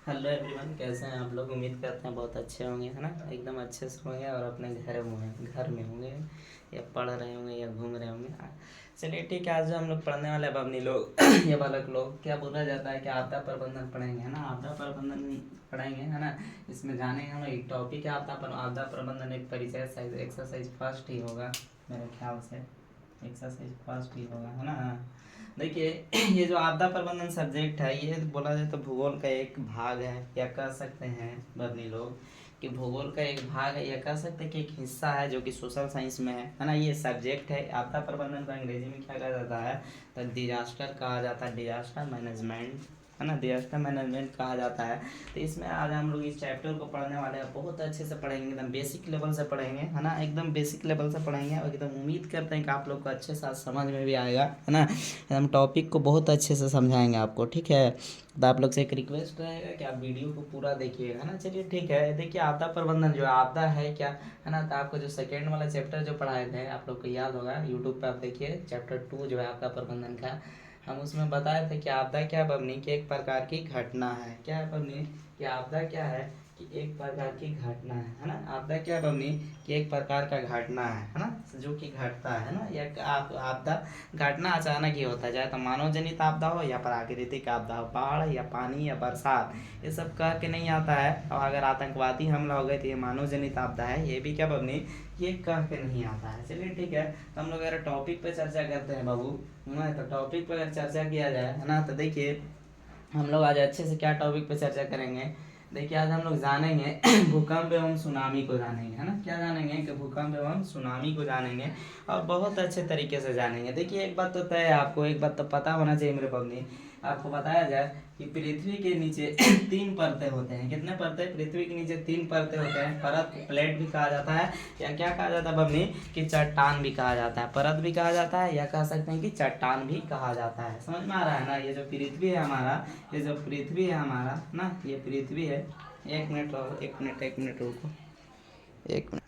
Hello everyone, कैसे हैं आप लोग। उम्मीद करते हैं बहुत अच्छे होंगे, है ना। एकदम अच्छे से होंगे और अपने घर में होंगे या पढ़ रहे होंगे या घूम रहे होंगे। चलिए ठीक है, आज जो हम लोग पढ़ने वाले बबनी लोग ये बालक लोग, क्या बोला जाता है कि आपदा प्रबंधन पढ़ेंगे, है ना। आपदा प्रबंधन पढ़ेंगे, है ना। इसमें जानेंगे हम एक टॉपिक है आपदा प्रबंधन, एक परिचय एक्सरसाइज फर्स्ट ही होगा मेरे ख्याल से। एक्सरसाइज फर्स्ट ही होगा, है ना। देखिए ये जो आपदा प्रबंधन सब्जेक्ट है, ये बोला जाए तो भूगोल का एक भाग है, या कह सकते हैं बर्नी लोग कि भूगोल का एक भाग है, या कह सकते हैं कि एक हिस्सा है जो कि सोशल साइंस में है ना। ये सब्जेक्ट है। आपदा प्रबंधन को अंग्रेजी में क्या कहा जाता है, तो डिजास्टर कहा जाता है, डिजास्टर मैनेजमेंट, है ना। डिजास्टर मैनेजमेंट कहा जाता है। तो इसमें आज हम लोग इस चैप्टर को पढ़ने वाले हैं, बहुत अच्छे से पढ़ेंगे, एकदम बेसिक लेवल से पढ़ेंगे, है ना। एकदम बेसिक लेवल से पढ़ेंगे और एकदम उम्मीद करते हैं कि आप लोग को अच्छे से आज समझ में भी आएगा, है ना। हम टॉपिक को बहुत अच्छे से समझाएंगे आपको, ठीक है। तो आप लोग से एक रिक्वेस्ट रहेगा कि आप वीडियो को पूरा देखिएगा, है ना। चलिए ठीक है। देखिए आपदा प्रबंधन जो आपदा है क्या, है ना। तो आपको जो सेकेंड वाला चैप्टर जो पढ़ाए थे आप लोग को याद होगा, यूट्यूब पे आप देखिए चैप्टर 2 जो है आपदा प्रबंधन का। हम उसमें बताए थे कि आपदा क्या बबनी की एक प्रकार की घटना है। क्या है बबनी कि आपदा क्या है कि एक प्रकार की घटना है ना। आपदा क्या बबनी कि एक प्रकार का घटना है ना, जो कि घटता है ना। या आपदा घटना अचानक ही होता है, चाहे तो मानव जनित आपदा हो या प्राकृतिक आपदा हो, बाढ़ या पानी या बरसात, ये सब कह के नहीं आता है। और अगर आतंकवादी हमला हो गए तो ये मानव जनित आपदा है, ये भी क्या बबनी ये कह के नहीं आता है। चलिए ठीक है। तो हम लोग अगर टॉपिक पे चर्चा करते हैं बाबू, है तो टॉपिक पर अगर चर्चा किया जाए, है ना। तो देखिए हम लोग आज अच्छे से क्या टॉपिक पे चर्चा करेंगे। देखिए आज हम लोग जानेंगे भूकंप एवं सुनामी को जानेंगे, है ना। क्या जानेंगे कि भूकंप एवं सुनामी को जानेंगे, और बहुत अच्छे तरीके से जानेंगे। देखिए एक बात तो तय है, आपको एक बात तो पता होना चाहिए मेरे पबनी, आपको बताया जाए कि पृथ्वी के नीचे 3 परतें होते हैं। कितने परतें, पृथ्वी के नीचे 3 परतें होते हैं। परत प्लेट भी कहा जाता है, या क्या कहा जाता है बबनी कि चट्टान भी कहा जाता है। परत भी कहा जाता है, या कह सकते हैं कि चट्टान भी कहा जाता है। समझ में आ रहा है ना। ये जो पृथ्वी है हमारा, ये जो पृथ्वी है हमारा ना, ये पृथ्वी है। एक मिनट रहो, एक मिनट रुको, एक मिनट।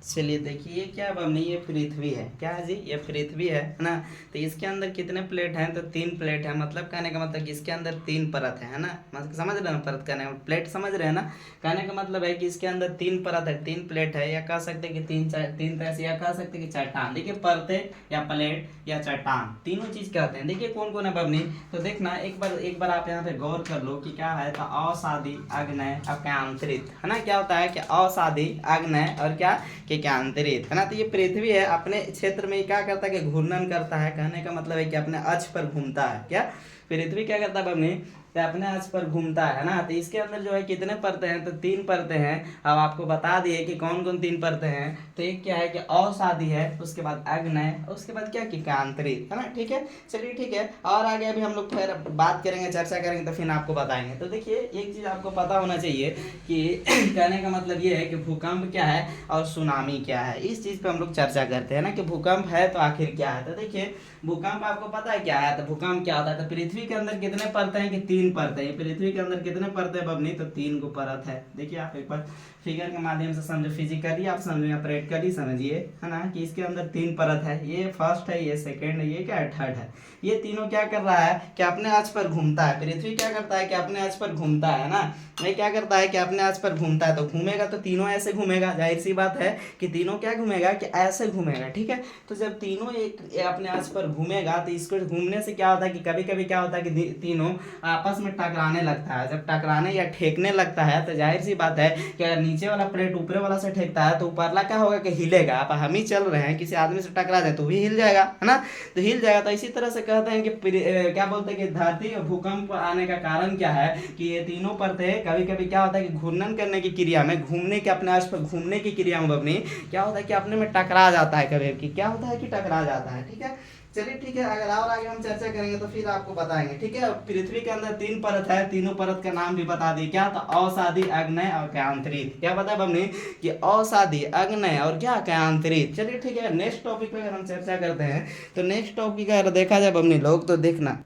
चलिए देखिए ये क्या बमनी, ये पृथ्वी है। क्या है जी, ये पृथ्वी है ना। तो इसके अंदर कितने प्लेट हैं, तो 3 प्लेट है। मतलब कहने का मतलब कि इसके अंदर 3 परत है ना। मतलब समझ रहे हैं ना, परत कहने का प्लेट समझ रहे हैं ना। कहने का मतलब है कि इसके अंदर 3 परत है, 3 प्लेट है, या कह सकते हैं कि 3 तरह से, या कह सकते हैं कि चट्टान। देखिए परतें या प्लेट या चट्टान, तीनों चीज कहते हैं। देखिए कौन कौन है बबनी, तो देखना एक बार आप यहाँ पे गौर कर लो कि क्या है। तो असादी आग्नेय अकांतरित, है ना। क्या होता है कि असादी आग्नेय और क्या कि केंद्रित, है ना। तो ये पृथ्वी है, अपने क्षेत्र में क्या करता है कि घूर्णन करता है। कहने का मतलब है कि अपने अक्ष पर घूमता है। क्या पृथ्वी क्या करता है अपने, तो अपने अक्ष पर घूमता है ना। तो इसके अंदर जो है कितने परतें हैं, तो 3 परतें हैं। अब आपको बता दिए कि कौन कौन 3 परतें हैं। तो एक क्या है कि अवसादी है, उसके बाद आग्नेय, उसके बाद क्या कि कांतरित, है ना। ठीक है। चलिए ठीक है, और आगे अभी हम लोग फिर बात करेंगे, चर्चा करेंगे, तो फिर आपको बताएंगे। तो देखिए एक चीज आपको पता होना चाहिए कि कहने का मतलब ये है कि भूकंप क्या है और सुनामी क्या है। इस चीज पे हम लोग चर्चा करते हैं ना, कि भूकंप है तो आखिर क्या है। तो देखिए भूकंप आपको पता है क्या है, तो भूकंप क्या होता है। तो पृथ्वी के अंदर कितने परतें हैं कि 3 परतें हैं। पृथ्वी के अंदर कितने परतें बबनी, तो 3 को परत है। देखिए आप एक बार फिगर के माध्यम से समझो, फिजिकली आप समझो या प्रैक्टिकली समझिए, है ना, कि इसके अंदर 3 परत है। ये फर्स्ट है, ये सेकंड है, ये क्या है थर्ड है। ये तीनों क्या कर रहा है कि अपने अक्ष पर घूमता है। पृथ्वी क्या करता है कि अपने अक्ष पर घूमता है ना। ये क्या करता है कि अपने अक्ष पर घूमता है, तो घूमेगा तो तीनों ऐसे घूमेगा, जाहिर सी बात है कि तीनों क्या घूमेगा कि ऐसे घूमेगा। ठीक है। तो जब तीनों एक अपने अक्ष पर घूमेगा, तो इसको घूमने से क्या होता है कि कभी कभी क्या होता है कि तीनों आपस में टकराने लगता है। जब टकराने या ठेकने लगता है, तो जाहिर सी बात है कि नीचे वाला प्लेट ऊपर वाला से ठेकता है, तो ऊपरला क्या होगा कि हिलेगा। आप हम ही चल रहे हैं, किसी आदमी से टकरा जाए तो भी हिल जाएगा, है ना। तो हिल जाएगा। तो इसी तरह से कहते हैं कि क्या बोलते हैं कि धरती भूकंप आने का कारण क्या है कि ये तीनों परतें कभी कभी क्या होता है कि घूर्णन करने की क्रिया में, घूमने के अपने अक्ष पर घूमने की क्रिया में अपनी क्या होता है कि अपने में टकरा जाता है। कभी कि क्या होता है कि टकरा जाता है। ठीक है। चलिए ठीक है, अगर और आगे हम चर्चा करेंगे तो फिर आपको बताएंगे। ठीक है। पृथ्वी के अंदर 3 परत है, तीनों परत का नाम भी बता दिए। क्या, तो अवसादी आग्नेय और कांतरित। क्या पता है बमनी कि अवसादी आग्नेय और क्या कांतरित। चलिए ठीक है, नेक्स्ट टॉपिक पे अगर हम चर्चा करते हैं, तो नेक्स्ट टॉपिक अगर देखा जाए बमनी लोग, तो देखना।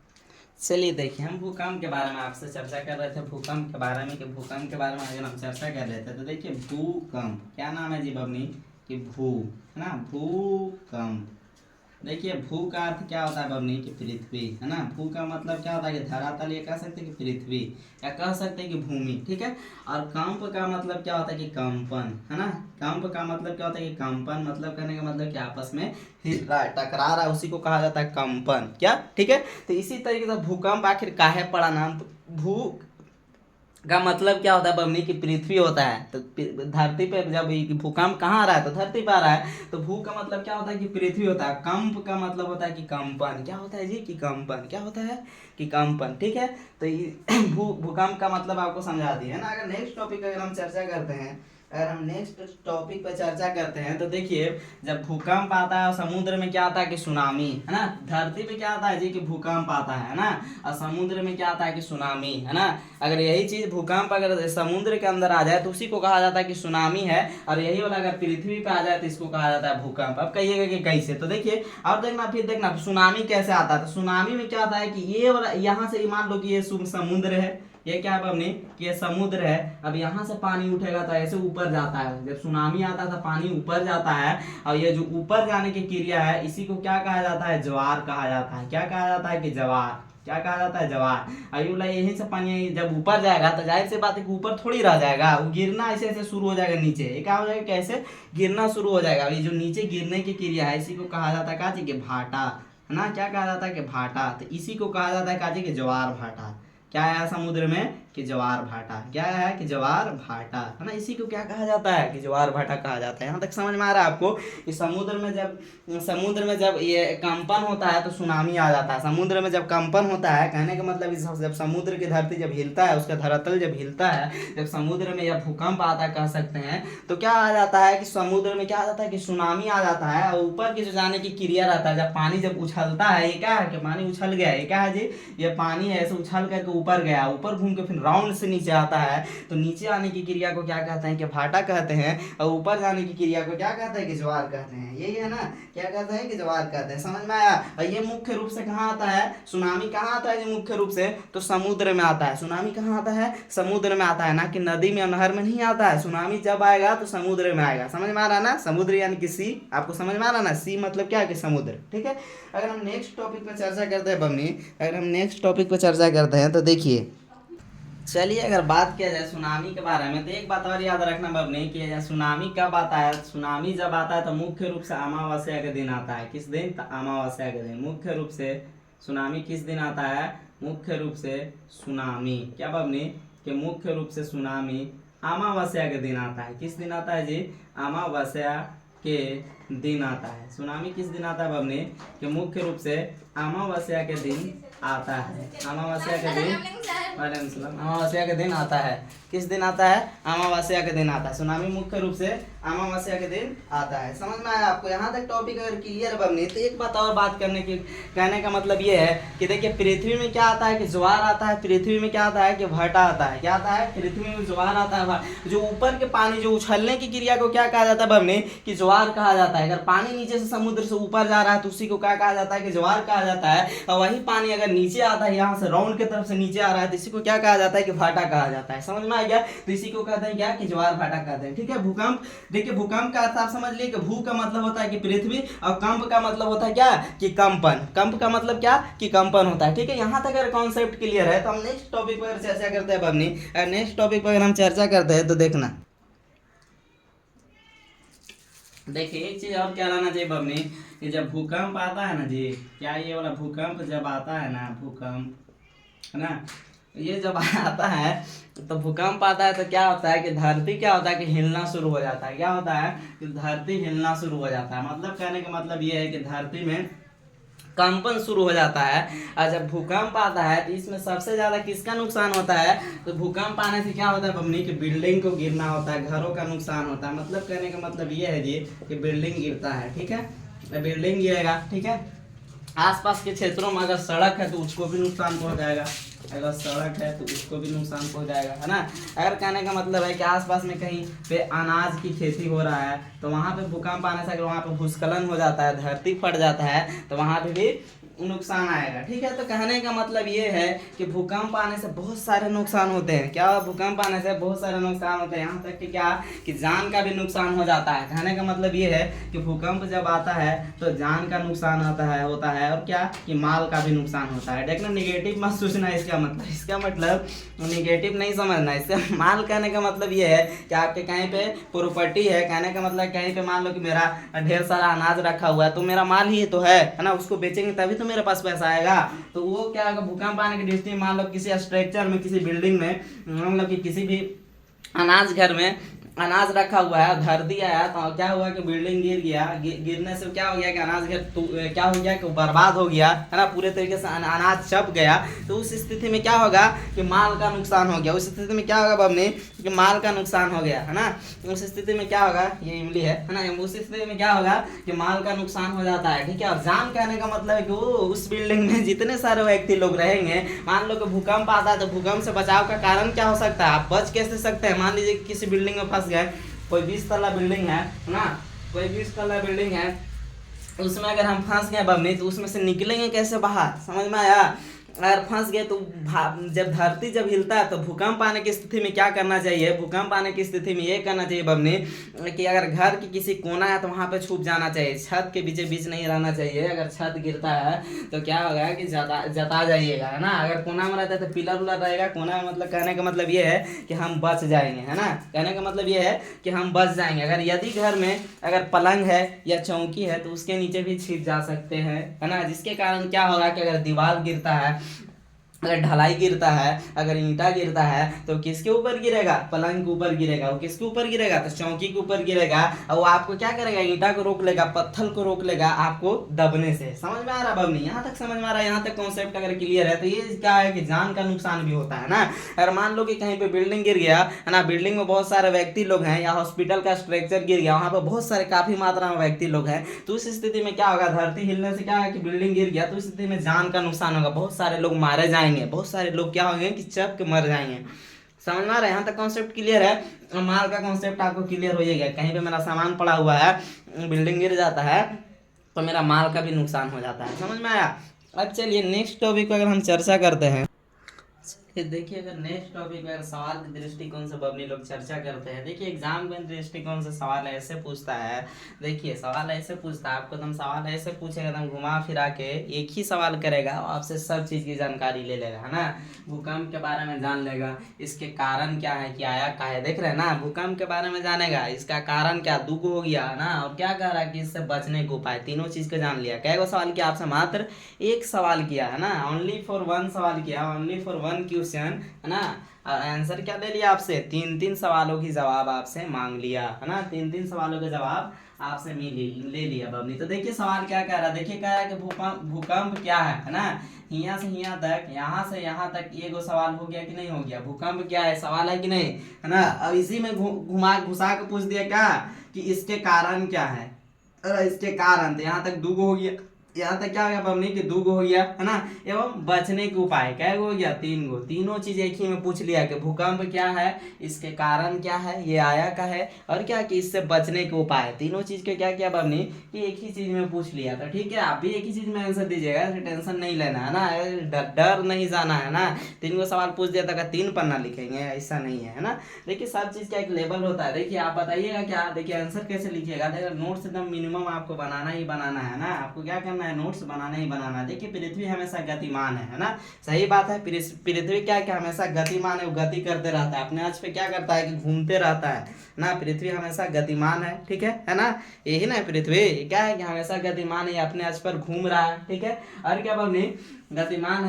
चलिए देखिए हम भूकंप के बारे में आपसे चर्चा कर रहे थे, भूकंप के बारे में, कि भूकंप के बारे में अगर हम चर्चा कर रहे थे, तो देखिए भूकंप क्या नाम है जी बबनी कि भू, है ना, भूकंप। देखिए भू का अर्थ क्या होता है बबनी कि पृथ्वी, है ना। भू का मतलब क्या होता है कि धरातल, ये कह सकते हैं कि पृथ्वी, या कह सकते हैं कि भूमि, ठीक है। और कंप का मतलब क्या होता है कि कंपन, है ना। कंप का मतलब क्या होता है कि कंपन, मतलब कहने का मतलब कि आपस में हिल रहा है, टकरा रहा है, उसी को कहा जाता है कंपन, क्या, ठीक है। तो इसी तरीके से भूकंप आखिर काहे पड़ा नाम, तो भू का मतलब क्या होता है बमनी की पृथ्वी होता है। तो धरती पे जब भूकंप कहाँ आ रहा है तो धरती पे आ रहा है, तो भू का मतलब क्या होता है कि पृथ्वी होता है। कंप का मतलब होता है कि कंपन, क्या होता है जी कि कंपन, क्या होता है कि कंपन, ठीक है। तो भूकंप का मतलब आपको समझा दिया है ना। अगर नेक्स्ट टॉपिक अगर हम चर्चा करते हैं, अगर हम नेक्स्ट टॉपिक पर चर्चा करते हैं तो देखिए, जब भूकंप आता है और समुद्र में क्या आता है कि सुनामी, है ना। धरती पे क्या आता है जी कि भूकंप आता है ना, और समुद्र में क्या आता है कि सुनामी, है ना। अगर यही चीज भूकंप अगर समुद्र के अंदर आ जाए तो उसी को कहा जाता है कि सुनामी है, और यही वाला अगर पृथ्वी पे आ जाए तो इसको कहा जाता है भूकंप। अब कहिएगा कि कैसे, तो देखिए अब देखना, फिर देखना सुनामी कैसे आता है। तो सुनामी में क्या आता है कि ये वाला, यहाँ से मान लो कि ये समुद्र है, ये क्या है बबनी कि ये समुद्र है। अब यहाँ से पानी उठेगा तो ऐसे ऊपर जाता है, जब सुनामी आता है तो पानी ऊपर जाता है, और ये जो ऊपर जाने की क्रिया है इसी को क्या कहा जाता है, ज्वार कहा जाता है। क्या कहा जाता है कि ज्वार, क्या कहा जाता है, ज्वार। अयुला यहीं से पानी जब ऊपर जाएगा तो जाहिर सी बात है कि ऊपर थोड़ी रह जाएगा, वो गिरना ऐसे ऐसे शुरू हो जाएगा नीचे। ये क्या हो जाएगा, कैसे गिरना शुरू हो जाएगा। ये जो नीचे गिरने की क्रिया है इसी को कहा जाता है काजी के भाटा, है ना। क्या कहा जाता है कि भाटा। तो इसी को कहा जाता है काजी के ज्वार भाटा। क्या है समुद्र में कि ज्वार भाटा, क्या है कि ज्वार भाटा, है ना। इसी को क्या कहा जाता है कि ज्वार भाटा कहा जाता है। यहाँ तक समझ में आ रहा है आपको कि समुद्र में जब ये कंपन होता है तो सुनामी आ जाता है। समुद्र में जब कंपन होता है, कहने का मतलब जब समुद्र की धरती जब हिलता है, उसका धरातल जब हिलता है, जब समुद्र में यह भूकंप आता है कह सकते हैं, तो क्या आ जाता है कि समुद्र में क्या आ जाता है कि सुनामी आ जाता है। और ऊपर की जो जाने की क्रिया रहता है, जब पानी जब उछलता है, ये क्या है कि पानी उछल गया, ये क्या है जी, ये पानी ऐसे उछल करके ऊपर गया, ऊपर घूम के फिर राउंड से नीचे आता है, तो नीचे आने की क्रिया को क्या कहते हैं कि भाटा कहते हैं, और ऊपर जाने की क्रिया को क्या कहते हैं कि ज्वार कहते हैं। यही है ना, क्या कहते हैं कि ज्वार कहते हैं। समझ में आया। और ये मुख्य रूप से कहाँ आता है, सुनामी कहाँ आता है जी मुख्य रूप से, तो समुद्र में आता है। सुनामी कहाँ आता है, समुद्र में आता है, ना कि नदी में और नहर में नहीं आता है। सुनामी जब आएगा तो समुद्र में आएगा। समझ में आ रहा है ना, समुद्र यानी कि सी, आपको समझ में आ रहा है ना, सी मतलब क्या है कि समुद्र, ठीक है। अगर हम नेक्स्ट टॉपिक पर चर्चा करते हैं बमनी, अगर हम नेक्स्ट टॉपिक पर चर्चा करते हैं तो देखिए, चलिए अगर बात किया जाए सुनामी के बारे में, तो एक बात और याद रखना बबनी कि सुनामी कब आता है। सुनामी जब आता है तो मुख्य रूप से अमावस्या के दिन आता है। किस दिन, तो अमावस्या के दिन मुख्य रूप से सुनामी किस दिन आता है, मुख्य रूप से सुनामी, क्या बबनी कि मुख्य रूप से सुनामी अमावस्या के दिन आता है। किस दिन आता है जी, अमावस्या के दिन आता है। सुनामी किस दिन आता है बबनी कि मुख्य रूप से अमावस्या के दिन आता है। अमावस्या के दिन, अमावस्या के दिन आता है। किस दिन आता है, अमावस्या के दिन आता है। सुनामी मुख्य रूप से अमावस्या के दिन आता है। समझ में आया आपको। यहाँ तक टॉपिक अगर क्लियर बनी, तो एक बात और बात करने की, कहने का मतलब ये है कि देखिए पृथ्वी में क्या आता है कि ज्वार आता है, पृथ्वी में क्या आता है कि भाटा आता है। क्या आता है, पृथ्वी में ज्वार आता है। जो ऊपर के पानी जो उछलने की क्रिया को क्या कहा जाता है बमने कि ज्वार कहा जाता है। अगर पानी नीचे से समुद्र से ऊपर जा रहा है तो उसी को क्या कहा जाता है कि ज्वार कहा जाता है। और वही पानी अगर नीचे आता है, यहाँ से राउंड की तरफ से नीचे आ रहा है, तो इसी को क्या कहा जाता है कि भाटा कहा जाता है। समझ में आ गया। तो इसी को कहते हैं क्या कि ज्वार भाटा कहते हैं, ठीक है। भूकंप, देखिए भूकंप का अर्थ आप समझ लिए कि भू का मतलब होता है कि पृथ्वी, और कंप का मतलब होता है क्या कि कंपन। कंप का मतलब क्या कि कंपन होता है, ठीक है। यहाँ तक अगर कॉन्सेप्ट क्लियर है तो हम नेक्स्ट टॉपिक पर चर्चा करते हैं बबनी। नेक्स्ट टॉपिक पर हम चर्चा करते हैं तो देखना, देखिए एक चीज और क्या लाना चाहिए बबनी कि जब भूकंप आता है ना जी, क्या ये वाला भूकंप जब आता है ना, भूकंप है ना, ये जब आता है तो भूकंप आता है तो क्या होता है कि धरती क्या होता है कि हिलना शुरू हो जाता है। क्या होता है कि धरती हिलना शुरू हो जाता है। मतलब कहने का मतलब ये है कि धरती में कंपन शुरू हो जाता है। और जब भूकंप आता है तो इसमें सबसे ज्यादा किसका नुकसान होता है, तो भूकंप आने से क्या होता है बमनी कि बिल्डिंग को गिरना होता है, घरों का नुकसान होता है। मतलब कहने का मतलब ये है जी कि बिल्डिंग गिरता है, ठीक है, बिल्डिंग गिरेगा, ठीक है। आसपास के क्षेत्रों में अगर सड़क है तो उसको भी नुकसान पहुंच जाएगा, अगर सड़क है तो उसको भी नुकसान पहुंच जाएगा, है ना। अगर कहने का मतलब है कि आसपास में कहीं पे अनाज की खेती हो रहा है तो वहाँ पे भूकंप आने से अगर वहाँ पे भूस्खलन हो जाता है, धरती फट जाता है, तो वहाँ पे भी नुकसान आएगा। ठीक है, तो कहने का मतलब ये है कि भूकंप आने से बहुत सारे नुकसान होते हैं। क्या, भूकंप आने से बहुत सारे नुकसान होते हैं, यहाँ तक कि क्या, कि जान का भी नुकसान हो जाता है। कहने का मतलब ये है कि भूकंप जब आता है तो जान का नुकसान होता है और क्या, कि माल का भी नुकसान होता है। देखना, निगेटिव मत सोचना इसका मतलब निगेटिव नहीं समझना। इससे माल कहने का मतलब ये है कि आपके कहीं पे प्रॉपर्टी है, कहने का मतलब कहीं पे मान लो कि मेरा ढेर सारा अनाज रखा हुआ है, तो मेरा माल ही तो है ना, उसको बेचेंगे तभी तो मेरे पास पैसा आएगा। तो वो क्या होगा, भूकंप आने की दृष्टि मान लो किसी स्ट्रक्चर में, किसी बिल्डिंग में, मान लो कि किसी भी अनाज घर में अनाज रखा हुआ है, धरती आया तो क्या हुआ कि बिल्डिंग गिर गया, गिरने से क्या हो गया कि अनाज घर क्या हो गया कि बर्बाद हो गया, है ना, पूरे तरीके से अनाज छप गया। तो उस स्थिति में क्या होगा कि माल का नुकसान हो गया। उस स्थिति में क्या होगा बबनी, कि माल का नुकसान हो गया, है ना। उस स्थिति में क्या होगा, ये इमली है ना, उस स्थिति में क्या होगा कि माल का नुकसान हो जाता है। ठीक है, और जान कहने का मतलब है कि वो उस बिल्डिंग में जितने सारे व्यक्ति लोग रहेंगे, मान लो कि भूकंप आता है तो भूकंप से बचाव का कारण क्या हो सकता है, आप बच कैसे सकते हैं। मान लीजिए किसी बिल्डिंग में फंस गए, कोई 20 तल्ला बिल्डिंग है ना, कोई 20 तल्ला बिल्डिंग है, उसमें अगर हम फंस गए बमनी, तो उसमें से निकलेंगे कैसे बाहर, समझ में आया। अगर फंस गए तो जब धरती जब हिलता है तो भूकंप आने की स्थिति में क्या करना चाहिए, भूकंप आने की स्थिति में ये करना चाहिए बमनी कि अगर घर की किसी कोना है तो वहां पे छुप जाना चाहिए, छत के बीच बीच नहीं रहना चाहिए। अगर छत गिरता है तो क्या होगा कि जता जाइएगा, है ना। अगर कोना में रहता है तो पिलर उलर रहेगा कोना में, मतलब कहने का मतलब ये है कि हम बच जाएंगे, है ना। कहने का मतलब ये है कि हम बच जाएंगे। अगर यदि घर में अगर पलंग है या चौकी है तो उसके नीचे भी छिप जा सकते हैं, है ना। जिसके कारण क्या होगा कि अगर दीवार गिरता है, अगर ढलाई गिरता है, अगर ईंटा गिरता है तो किसके ऊपर गिरेगा, पलंग के ऊपर गिरेगा। वो किसके ऊपर गिरेगा, तो चौकी के ऊपर गिरेगा। और वो आपको क्या करेगा, ईंटा को रोक लेगा, पत्थर को रोक लेगा आपको दबने से। समझ में आ रहा बबनी, यहाँ तक समझ में आ रहा है, यहाँ तक कॉन्सेप्ट अगर क्लियर है तो ये क्या है कि जान का नुकसान भी होता है ना। अगर मान लो कि कहीं पे बिल्डिंग गिर गया, है ना, बिल्डिंग में बहुत सारे व्यक्ति लोग हैं, या हॉस्पिटल का स्ट्रक्चर गिर गया, वहां पर बहुत सारे काफी मात्रा में व्यक्ति लोग हैं, तो उस स्थिति में क्या होगा, धरती हिलने से क्या है कि बिल्डिंग गिर गया, तो उस स्थिति में जान का नुकसान होगा, बहुत सारे लोग मारे जाएंगे, बहुत सारे लोग क्या होंगे कि चप के मर जाएंगे। समझ में आ रहा है, यहाँ तक कॉन्सेप्ट क्लियर है। माल का कॉन्सेप्ट आपको क्लियर हो जाएगा। कहीं पे मेरा सामान पड़ा हुआ है, बिल्डिंग गिर जाता है तो मेरा माल का भी नुकसान हो जाता है। समझ में आया। अब चलिए नेक्स्ट टॉपिक पर अगर हम चर्चा करते हैं। देखिए, अगर नेक्स्ट टॉपिक अगर सवाल के दृष्टिकोण से बबली लोग चर्चा करते हैं, देखिए एग्जाम के दृष्टिकोण से सवाल ऐसे पूछता है। देखिए सवाल ऐसे पूछता है, आपको एकदम सवाल ऐसे पूछेगा, एकदम घुमा फिरा के एक ही सवाल करेगा और आपसे सब चीज़ की जानकारी ले लेगा, है ना। भूकंप के बारे में जान लेगा, इसके कारण क्या है, कि आया का है, देख रहे हैं ना, भूकंप के बारे में जानेगा, इसका कारण क्या, दुख हो गया ना, और क्या कह रहा है कि इससे बचने को उपाय, तीनों चीज़ को जान लिया। कैगो सवाल किया आपसे, मात्र एक सवाल किया, है ना, ओनली फॉर वन सवाल किया, ओनली फॉर वन क्वेश्चन, है ना। और आंसर क्या ले लिया आपसे, तीन तीन सवालों की जवाब आपसे मांग लिया, है ना, तीन तीन सवालों के जवाब आपसे ले लिया बबनी। तो देखिए सवाल क्या कह रहा है, देखिए कह रहा है कि भूकंप क्या है ना, यहाँ से यहाँ तक, यहाँ से यहाँ तक ये गो सवाल हो गया कि नहीं हो गया, भूकंप क्या है सवाल है कि नहीं, है ना। अब इसी में घुमा घुसा के पूछ दिया क्या, कि इसके कारण क्या है, अरे इसके कारण, तो यहाँ तक दो गो हो गया, यहाँ तक क्या हो गया बमनी कि दो गो हो गया, है ना। एवं बचने के उपाय क्या हो गया, तीन गो, तीनों चीज एक ही में पूछ लिया कि भूकंप क्या है, इसके कारण क्या है, ये आया का है, और क्या कि इससे बचने के उपाय, तीनों चीज के क्या किया बमनी कि एक ही चीज में पूछ लिया। तो ठीक है, आप भी एक ही चीज में आंसर दीजिएगा, टेंशन नहीं लेना, है ना, डर नहीं जाना, है ना। तीन गो सवाल पूछ दिया था, तीन पन्ना लिखेंगे, ऐसा नहीं है ना। देखिए सब चीज का एक लेवल होता है। देखिए आप बताइएगा क्या, देखिए आंसर कैसे लिखिएगा, देखिए नोट्स एकदम मिनिमम आपको बनाना ही बनाना है ना, आपको क्या करना है, नोट्स बनाना ही बनाना है। देखिए पृथ्वी हमेशा गतिमान है ना, सही बात है। पृथ्वी क्या क्या हमेशा गतिमान है, वो गति करते रहता है, अपने अक्ष पे क्या करता है कि घूमते रहता है ना। पृथ्वी हमेशा गतिमान है, ठीक है ना। यही ना पृथ्वी क्या है कि हमेशा गतिमान है, अपने अक्ष पर घूम रहा है, ठीक है। और क्या बबनी, गतिमान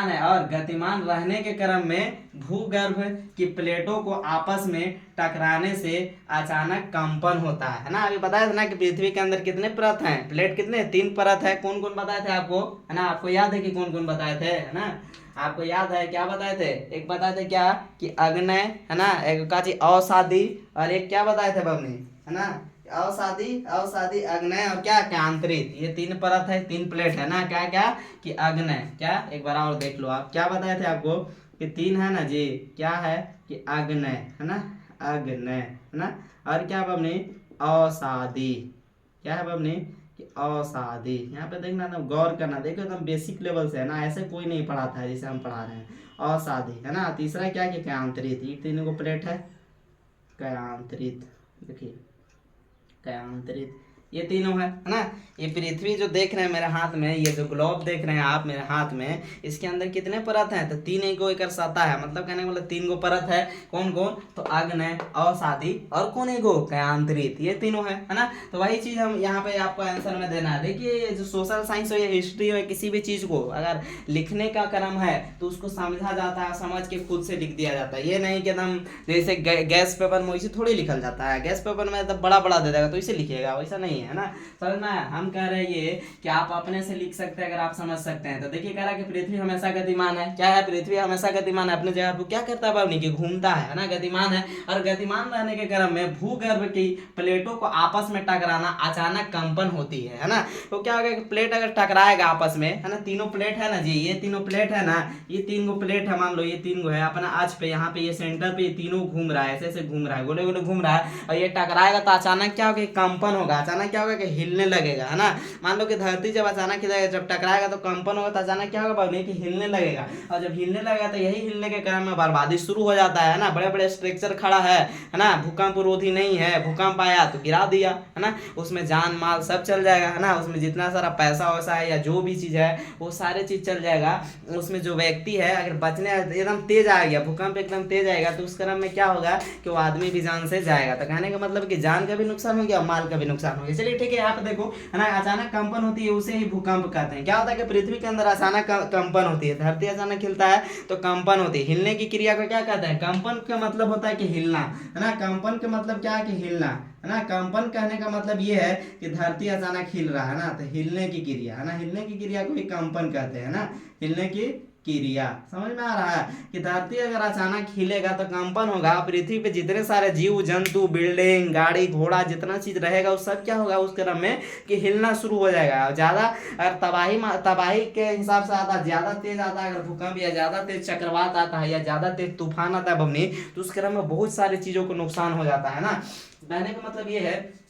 है और गतिमान रहने के क्रम में भूगर्भ की प्लेटों को आपस में टकराने से अचानक कंपन होता है ना। अभी बताया था ना कि पृथ्वी के अंदर कितने परत हैं, प्लेट कितने, तीन परत है। कौन कौन बताए थे आपको, है ना, आपको याद है कि कौन कौन बताए थे, है ना, आपको याद है क्या बताए थे, एक बताए थे क्या कि अग्नय, है ना, एक का चीज अवसादी, और एक क्या बताए थे बबनी, है ना, अवसादी अग्नय, और क्या आंतरिक, ये तीन परत है, तीन प्लेट है ना। क्या क्या कि अग्नय, क्या एक बार और देख लो आप, क्या बताए थे आपको कि तीन है ना जी, क्या है कि अग्नय, है ना, अग्नय, है ना, और क्या बबनी अवसादी, क्या है बबनी कि असादी। यहाँ पे देखना एकदम गौर करना, देखो एकदम बेसिक लेवल से है ना, ऐसे कोई नहीं पढ़ाता है जैसे हम पढ़ा रहे हैं। असादी है ना। तीसरा क्या कि कयांतरित, ये तीनों को प्लेट है कयांतरित। देखिए कयांतरित, ये तीनों है ना। ये पृथ्वी जो देख रहे हैं मेरे हाथ में, ये जो ग्लोब देख रहे हैं आप मेरे हाथ में, इसके अंदर कितने परत हैं? तो 3 गो एक सतह है, मतलब कहने का मतलब 3 गो परत है। कौन कौन? तो अग्नय, असादी और कौन एगो? कयांतरित। ये तीनों है ना। तो वही चीज हम यहाँ पे आपको आंसर में देना है। देखिए जो सोशल साइंस हो या हिस्ट्री हो, किसी भी चीज को अगर लिखने का क्रम है तो उसको समझा जाता है, समझ के खुद से लिख दिया जाता है। ये नहीं कि एकदम जैसे गैस पेपर में वैसे थोड़ी लिखल जाता है। गैस पेपर में तो बड़ा बड़ा दे देगा तो इसे लिखिएगा, वैसा नहीं है ना। समझ में आया? हम कह रहे हैं ये कि आप अपने से लिख सकते हैं अगर आप समझ सकते हैं। तो देखिए कह रहा है कि पृथ्वी हमेशा गतिमान है। क्या है? पृथ्वी हमेशा गतिमान है, अपने जगह पर क्या करता है बाबू? कि घूमता है ना, गतिमान है। और गतिमान रहने के क्रम में भूगर्भ की प्लेटों को आपस में टकराना, अचानक कंपन होती है ना। तो क्या होगा कि प्लेट अगर टकराएगा आपस में, है ना, तीनों प्लेट है ना जी, ये तीनों प्लेट है ना, ये 3 गो प्लेट है, मान लो ये 3 गो है अपना आज पे, यहाँ पे ये सेंटर पे ये तीनों घूम रहा है, ऐसे ऐसे घूम रहा है, गोले गोले घूम रहा है, और ये टकराएगा तो अचानक क्या होगा? कंपन होगा। अचानक क्या होगा? कि हिलने लगेगा, है ना। मान लो कि धरती जब अचानक जब टकराएगा तो कंपन होगा, तो अचानक क्या होगा बाबू? कि हिलने लगेगा। और जब हिलने लगेगा तो यही हिलने के क्रम में बर्बादी शुरू हो जाता है ना। बड़े बड़े स्ट्रक्चर खड़ा है ना, भूकंप रोधी नहीं है, भूकंप आया तो गिरा दिया, है ना, उसमें जान माल सब चल जाएगा, है ना, उसमें जितना सारा पैसा वैसा है या जो भी चीज है वो सारे चीज चल जाएगा। उसमें जो व्यक्ति है अगर बचने एकदम तेज आ गया, भूकंप एकदम तेज आएगा तो उस क्रम में क्या होगा कि वो आदमी भी जान से जाएगा। तो कहने का मतलब कि जान का भी नुकसान हो गया, माल का भी नुकसान हो गया। चलिए ठीक है, यहाँ पे देखो, है ना, अचानक कंपन होती है उसे ही भूकंप कहते हैं। क्या होता है कि पृथ्वी के अंदर अचानक कंपन होती है, धरती अचानक हिलता है तो कंपन होती है। हिलने की क्रिया को क्या कहते हैं? कंपन का मतलब होता है कि हिलना, है ना। कंपन का मतलब क्या है? कि हिलना, है ना। कंपन कहने का मतलब ये है कि धरती अचानक हिल रहा है ना, तो हिलने की क्रिया, है ना, हिलने की क्रिया को ही कंपन कहते हैं ना, हिलने की क्रिया। समझ में आ रहा है कि धरती अगर अचानक हिलेगा तो कंपन होगा। पृथ्वी पे जितने सारे जीव जंतु, बिल्डिंग, गाड़ी घोड़ा, जितना चीज रहेगा उस सब क्या होगा उस क्रम में कि हिलना शुरू हो जाएगा। और ज्यादा अगर तबाही के हिसाब से आता है, ज्यादा तेज आता है अगर भूकंप, या ज्यादा तेज चक्रवात आता है, या ज्यादा तेज तूफान आता है बमनी, तो उस क्रम में बहुत सारी चीजों को नुकसान हो जाता है ना। कहने का मतलब ये है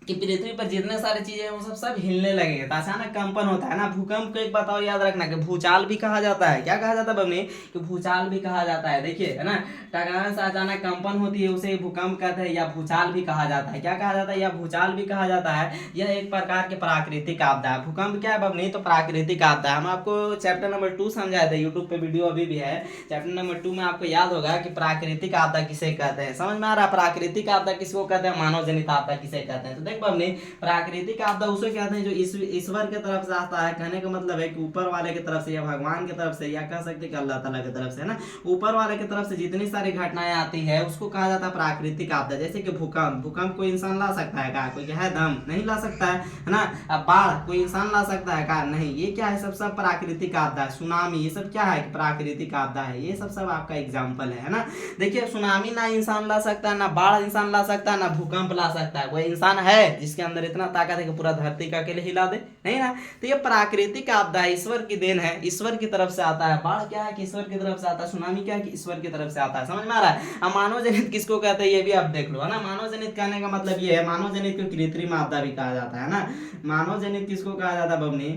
कि पृथ्वी पर जितने सारी चीजें हैं वो सब हिलने लगेंगे तो अचानक कंपन होता है ना। भूकंप को एक बात और याद रखना कि भूचाल भी कहा जाता है। क्या कहा जाता है बमनी? कि भूचाल भी कहा जाता है। देखिए, है ना, टकराने से अचानक कंपन होती है उसे भूकंप कहते हैं, या भूचाल भी कहा जाता है। क्या कहा जाता है? या भूचाल भी कहा जाता है। यह एक प्रकार के प्राकृतिक आपदा है। भूकंप क्या है बमनी? तो प्राकृतिक आपदा है। हम आपको चैप्टर नंबर 2 समझाए थे, यूट्यूब पे वीडियो अभी भी है। चैप्टर नंबर 2 में आपको याद होगा कि प्राकृतिक आपदा किसे कहते हैं। समझ में आ रहा है? प्राकृतिक आपदा किसको कहते हैं? मानव जनित आपदा किसे कहते हैं। तो देख बमनी, प्राकृतिक आपदा उसे कहते हैं जो ईश्वर के तरफ से आता है। कहने का मतलब है कि ऊपर वाले की तरफ से, या भगवान की तरफ से, या कह सकते हैं कि अल्लाह ताला की तरफ से, है ना, ऊपर वाले की तरफ से जितनी सारी घटनाएं आती है उसको कहा जाता है प्राकृतिक आपदा। जैसे कि भूकंप, भूकंप कोई इंसान ला सकता है क्या? कोई है दम नहीं ला सकता है ना। अब बाढ़ कोई इंसान ला सकता है क्या? नहीं। ये क्या है? सब प्राकृतिक आपदा है। सुनामी, ये सब क्या है? प्राकृतिक आपदा है। ये सब आपका एग्जाम्पल है ना। देखिए, सुनामी ना इंसान ला सकता है, ना बाढ़ इंसान ला सकता है, ना भूकंप ला सकता है। कोई इंसान है जिसके अंदर इतना ताकत है कि पूरा धरती का अकेले हिला दे? नहीं ना। तो ये प्राकृतिक आपदा है, ईश्वर की देन है, ईश्वर की तरफ से आता है। बाढ़ क्या है? कि ईश्वर की तरफ से आता है। सुनामी क्या है? कि ईश्वर की तरफ से आता है। समझ में आ रहा है? अब मानव जनित किसको कहते हैं ये भी आप देख लो, है ना। मानव जनित कहने का मतलब ये है, मानव जनित को कृत्रिम आपदा भी कहा जाता है ना। मानव जनित किसको कहा जाता है बबनी?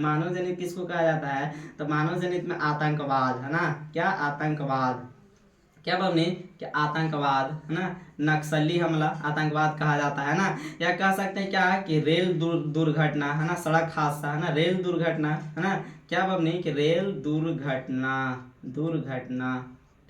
मानव जनित किसको कहा जाता है? तो मानव जनित में आतंकवाद, है ना। क्या? आतंकवाद। क्या बमनी? कि आतंकवाद, है ना, नक्सली हमला आतंकवाद कहा जाता है ना। या कह सकते हैं क्या? कि रेल दुर्घटना, है ना, सड़क हादसा, है ना, रेल दुर्घटना, है ना। क्या बमनी? कि रेल दुर्घटना,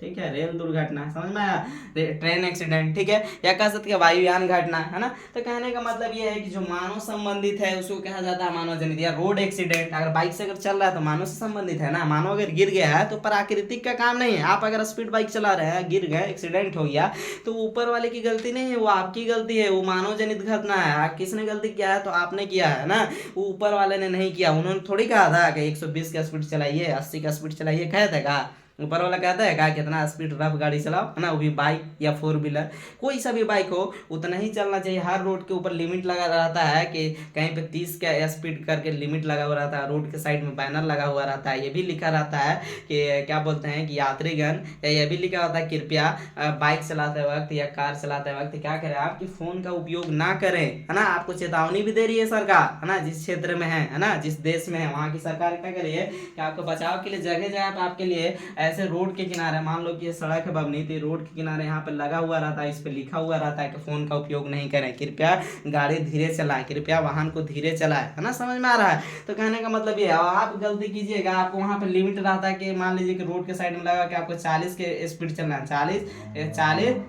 ठीक है, रेल दुर्घटना, समझ में आया? ट्रेन एक्सीडेंट, ठीक है। या कह सकते हैं वायुयान घटना, है ना। तो कहने का मतलब ये है कि जो मानव संबंधित है उसको कहा जाता है मानव जनित। या रोड एक्सीडेंट, अगर बाइक से अगर चल रहा है तो मानव से संबंधित है ना। मानव अगर गिर गया है तो प्राकृतिक का काम नहीं है। आप अगर स्पीड बाइक चला रहे हैं, गिर गए, एक्सीडेंट हो गया, तो ऊपर वाले की गलती नहीं है, वो आपकी गलती है, वो मानव जनित घटना है। किसने गलती किया है? तो आपने किया है ना, वो ऊपर वाले ने नहीं किया। उन्होंने थोड़ी कहा था कि 120 का स्पीड चलाइए, 80 का स्पीड चलाइए, कहे थे का? ऊपर वाला कहता है क्या कितना स्पीड रफ गाड़ी चलाओ, है ना, वो भी बाइक या 4 व्हीलर, कोई सा भी बाइक हो उतना ही चलना चाहिए। हर रोड के ऊपर लिमिट लगा रहता है कि कहीं पे 30 का स्पीड करके लिमिट लगा हुआ रहता है। रोड के साइड में बैनर लगा हुआ रहता है, ये भी लिखा रहता है कि क्या बोलते हैं कि यात्रीगण, या ये भी लिखा होता है कृपया बाइक चलाते वक्त या कार चलाते वक्त क्या करें, आपके फोन का उपयोग ना करें, है ना। आपको चेतावनी भी दे रही है सरकार, है ना, जिस क्षेत्र में है ना, जिस देश में है वहाँ की सरकार क्या कर रही है कि आपको बचाव के लिए जगह जगह पे आपके लिए ऐसे रोड के किनारे, मान लो कि ये सड़क है बबनी, तो रोड के किनारे यहाँ पे लगा हुआ रहता है, इस पे लिखा हुआ रहता है कि फोन का उपयोग नहीं करें, कृपया गाड़ी धीरे चलाएं, कृपया वाहन को धीरे चलाएं, है ना, समझ में आ रहा है। तो कहने का मतलब ये है, आप गलती कीजिएगा, आपको वहाँ पे लिमिट रहता है कि मान लीजिए कि रोड के साइड में लगा कि आपको 40 के स्पीड चलना है, 40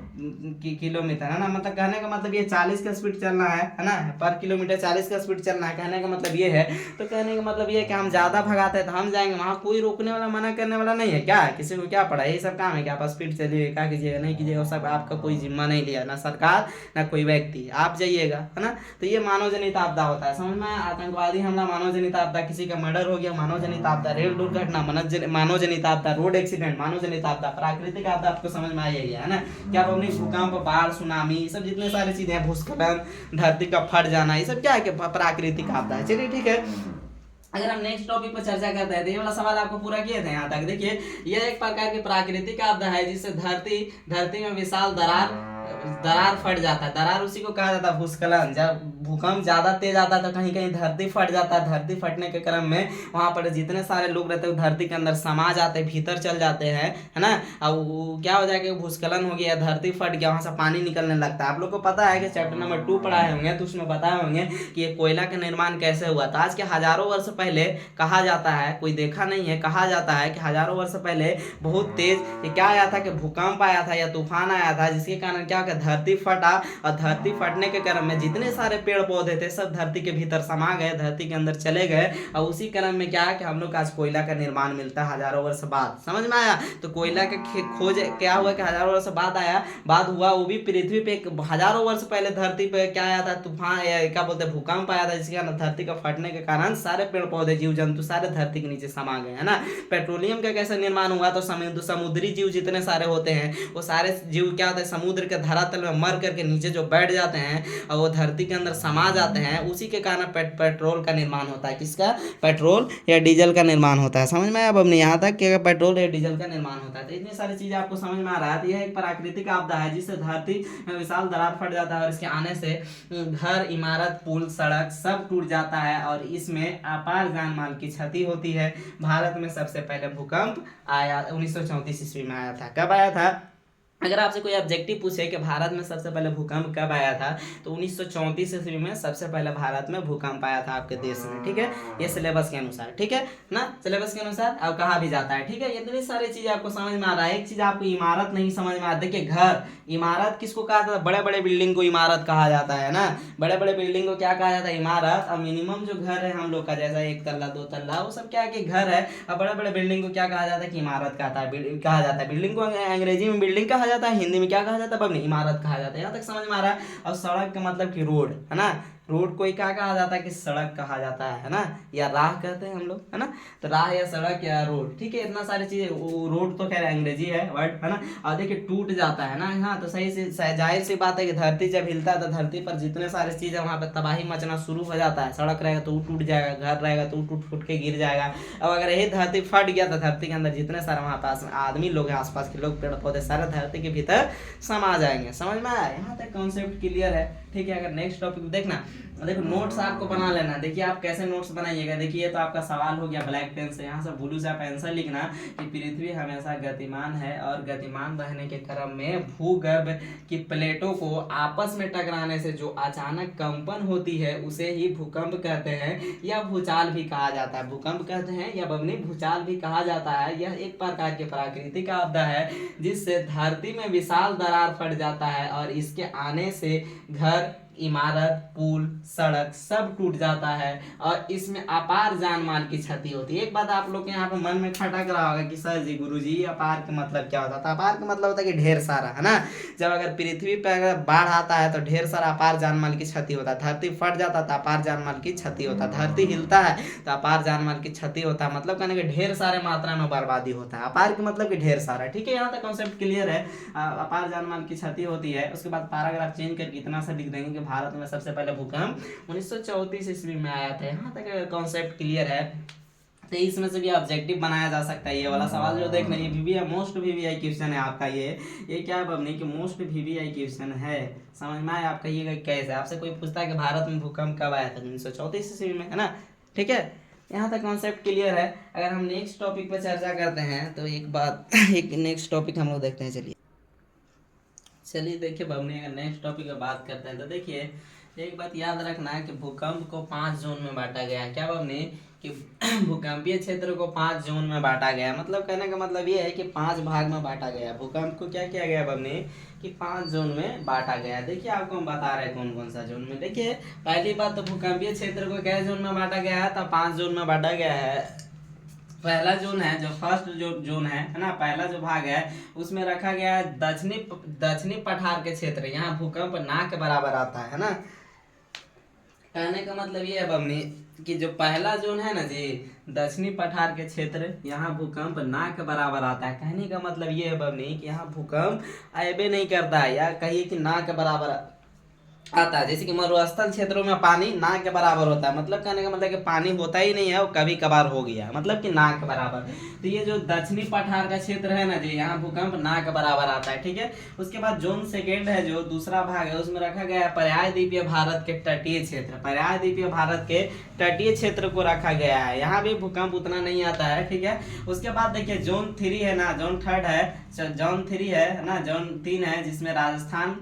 किलोमीटर, है ना, मतलब कहने का मतलब ये 40 का स्पीड चलना है ना, पर किलोमीटर 40 का स्पीड चलना है, कहने का मतलब ये है। तो कहने का मतलब ये है कि हम ज्यादा भगाते हैं तो हम जाएंगे, वहाँ कोई रोकने वाला मना करने वाला नहीं है, क्या किसी को क्या पड़ा, यही सब काम है कि आप स्पीड चलिए, क्या कीजिएगा नहीं कीजिएगा, सब आपका कोई जिम्मा नहीं लिया, ना सरकार ना कोई व्यक्ति, आप जाइएगा, है ना। तो ये मानव जनित आपदा होता है, समझ में। आतंकवादी हमला मानव जनित आपदा, किसी का मर्डर हो गया मानव जनित आपदा, रेल दुर्घटना मानव जनित आपदा, रोड एक्सीडेंट मानव जनित आपदा, प्राकृतिक आपदा आपको समझ में आ गया, है ना। क्या अपनी भूकंप, बाढ़, सुनामी, ये सब जितने सारी चीजें हैं, भूस्खलन, धरती का फट जाना, ये सब क्या है कि प्राकृतिक आपदा है। चलिए ठीक है, अगर हम नेक्स्ट टॉपिक पर चर्चा करते हैं तो ये वाला सवाल आपको पूरा किए थे यहाँ तक। देखिए यह एक प्रकार की प्राकृतिक आपदा है जिससे धरती में विशाल दरार फट जाता है। दरार उसी को कहा जाता है भूस्खलन। जब भूकंप ज्यादा तेज आता है तो कहीं कहीं धरती फट जाता है। धरती फटने के क्रम में वहां पर जितने सारे लोग रहते हैं धरती के अंदर समा जाते हैं, भीतर चल जाते हैं, है ना। अब क्या हो जाएगा, भूस्खलन हो गया, धरती फट गया, वहां से पानी निकलने लगता है। आप लोग को पता है कि चैप्टर नंबर 2 पढ़ाए होंगे तो उसमें बताए होंगे कि ये कोयला का निर्माण कैसे हुआ था। आज के हजारों वर्ष पहले कहा जाता है, कोई देखा नहीं है, कहा जाता है कि हजारों वर्ष पहले बहुत तेज क्या आया था कि भूकंप आया था या तूफान आया था, जिसके कारण क्या होगा धरती फटा, और धरती फटने के क्रम में जितने सारे पेड़ पौधे थे सब धरती के भीतर समा गए, धरती के अंदर चले गए, और उसी क्रम में क्या है कि हम लोग आज कोयला का निर्माण मिलता है हजारों वर्ष बाद। समझ में आया। तो कोयला का खोज क्या हुआ कि हजारों वर्ष बाद हुआ, वो भी पृथ्वी पे हजारों वर्ष पहले धरती पे क्या आया था, तूफान, क्या बोलते हैं, भूकंप आया था, जिसके कारण धरती का फटने के कारण सारे पेड़ पौधे, जीव जंतु सारे धरती के नीचे समा गए, है ना। पेट्रोलियम का कैसे निर्माण हुआ, तो समुद्री जीव जितने सारे होते हैं वो सारे जीव क्या होते हैं समुद्र के धरातल में मर करके नीचे जो बैठ जाते हैं और वो धरती के अंदर समा जाते हैं, उसी के कारण पेट्रोल का निर्माण होता है। किसका, पेट्रोल या डीजल का निर्माण होता है। समझ में आया। अब यहाँ तक कि पेट्रोल या डीजल का निर्माण होता है। तो इतनी सारी चीजें आपको समझ में आ रहा है। तो यह एक प्राकृतिक आपदा है जिससे धरती में विशाल दरार फट जाता है और इसके आने से घर, इमारत, पुल, सड़क सब टूट जाता है और इसमें अपार जान माल की क्षति होती है। भारत में सबसे पहले भूकंप आया 1934 ईस्वी में आया था। कब आया था? अगर आपसे कोई ऑब्जेक्टिव पूछे कि भारत में सबसे पहले भूकंप कब आया था, तो 1934 ईस्वी में सबसे पहले भारत में भूकंप आया था आपके देश में। ठीक है, ये सिलेबस के अनुसार, ठीक है ना, सिलेबस के अनुसार अब कहा भी जाता है। ठीक है, इतनी सारी चीजें आपको समझ में आ रहा है। एक चीज आपको इमारत नहीं समझ में आता। देखिए घर, इमारत किसको कहा जाता है, बड़े बड़े बिल्डिंग को इमारत कहा जाता है ना। बड़े बड़े बिल्डिंग को क्या कहा जाता है, इमारत। और मिनिमम जो घर है हम लोग का, जैसा 1 तल्ला 2 तल्ला, वो सब क्या है कि घर है। और बड़े बड़े बिल्डिंग को क्या कहा जाता है कि इमारत कहा जाता है। बिल्डिंग को अंग्रेजी में बिल्डिंग कहा जाता है, हिंदी में क्या कहा जाता है, बबनी, इमारत कहा जाता है। यहाँ तक समझ में आ रहा है। और सड़क का मतलब कि रोड, है ना। रोड को क्या कहा जाता है कि सड़क कहा जाता है ना, या राह कहते हैं हम लोग, है ना। तो राह या सड़क या रोड, ठीक है, इतना सारी चीजें। रोड तो खैर अंग्रेजी है वर्ड, है ना। और देखिए टूट जाता है ना, हाँ, तो सही से जाहिर सी बात है कि धरती जब हिलता है तो धरती पर जितने सारे चीजें वहाँ पे तबाही मचना शुरू हो जाता है। सड़क रहेगा तो वो टूट जाएगा, घर रहेगा तो वो टूट फूट के गिर जाएगा। अब अगर यही धरती फट गया तो धरती के अंदर जितने सारे वहाँ पास आदमी लोग हैं, आसपास के लोग, पेड़ पौधे, सारे धरती के भीतर समा जाएंगे। समझ में आया। यहाँ तक कॉन्सेप्ट क्लियर है। ठीक है, अगर नेक्स्ट टॉपिक देखना, देखो नोट्स आपको बना लेना। देखिए आप कैसे नोट्स बनाइएगा। देखिए तो आपका सवाल हो गया ब्लैक पेन से, यहाँ से ब्लू से आप आंसर लिखना कि पृथ्वी हमेशा गतिमान है और गतिमान रहने के क्रम में भूगर्भ की प्लेटों को आपस में टकराने से जो अचानक कंपन होती है उसे ही भूकंप कहते हैं या भूचाल भी कहा जाता है। भूकंप कहते हैं या बबनी भूचाल भी कहा जाता है। यह एक प्रकार की प्राकृतिक आपदा है जिससे धरती में विशाल दरार फट जाता है और इसके आने से घर, इमारत, पुल, सड़क सब टूट जाता है और इसमें अपार जान माल की क्षति होती है। एक बात आप लोग के यहाँ पे मन में खटक रहा होगा कि सर जी, गुरु जी, अपार का मतलब क्या होता है? अपार का मतलब होता है कि ढेर सारा, है ना। जब अगर पृथ्वी पर अगर बाढ़ आता है तो ढेर सारा अपार जान माल की क्षति होता है। धरती फट जाता है तो अपार जान माल की क्षति होता है। धरती हिलता है तो अपार जान माल की क्षति होता है। मतलब कहने के ढेर सारे मात्रा में बर्बादी होता है। अपार के मतलब कि ढेर सारा। ठीक है, यहाँ तक कॉन्सेप्ट क्लियर है। अपार जान माल की क्षति होती है। उसके बाद पैराग्राफ चेंज करके इतना सा लिख देंगे कि भारत में सबसे पहले भूकंप 1934 ईस्वी में आया था। यहाँ तक कॉन्सेप्ट क्लियर है। तो इसमें से भी ऑब्जेक्टिव बनाया जा सकता है। ये वाला सवाल जो देखना, ये वीवीआई मोस्ट वीवीआई क्वेश्चन है आपका। ये क्या बनी कि मोस्ट वीवीआई क्वेश्चन है। समझ में आया? आप कहिएगा कैसे, आपसे कोई पूछता है कि भारत में भूकंप कब आया था? 1934 ईस्वी में, है ना। ठीक है, यहाँ तक कॉन्सेप्ट क्लियर है। अगर हम नेक्स्ट टॉपिक पर चर्चा करते हैं तो एक नेक्स्ट टॉपिक हम लोग देखते हैं। चलिए देखिए बबनी, अगर नेक्स्ट टॉपिक पर बात करते हैं तो देखिए, एक बात याद रखना है कि भूकंप को 5 जोन में बांटा गया है। क्या बबनी? कि भूकंपीय क्षेत्र को 5 जोन में बांटा गया है। मतलब कहने का मतलब ये है कि 5 भाग में बांटा गया है। भूकंप को क्या किया गया बबनी? कि 5 जोन में बांटा गया है। देखिए आपको हम बता रहे हैं कौन कौन सा जोन में। देखिए पहली बात तो भूकंपीय क्षेत्र को क्या जोन में बांटा गया है? तो 5 जोन में बांटा गया है। पहला जोन है, जो फर्स्ट जो जोन है ना, पहला जो भाग है उसमें रखा गया है दक्षिणी पठार के क्षेत्र। यहाँ भूकंप ना के बराबर आता है ना। कहने का मतलब ये है बमनी कि जो पहला जोन है ना जी, दक्षिणी पठार के क्षेत्र, यहाँ भूकंप ना के बराबर आता है। कहने का मतलब ये है बमनी कि यहाँ भूकंप आएबे नहीं करता है, या कहिए कि ना के बराबर आता है। जैसे कि मरुस्थल क्षेत्रों में पानी ना के बराबर होता है। मतलब कहने का मतलब कि पानी होता ही नहीं है, वो कभी कभार हो गया, मतलब कि ना के बराबर। तो ये जो दक्षिणी पठार का क्षेत्र है ना जी, यहाँ भूकंप ना के बराबर आता है। ठीक है, उसके बाद जोन सेकेंड है, जो दूसरा भाग है, उसमें रखा गया है पर्यायद्वीपीय भारत के तटीय क्षेत्र। पर्यायद्वीपीय भारत के तटीय क्षेत्र को रखा गया है। यहाँ भी भूकंप उतना नहीं आता है। ठीक है, उसके बाद देखिए जोन 3 है ना, जोन 3 है, जोन 3 है ना, जोन 3 है, जिसमें राजस्थान,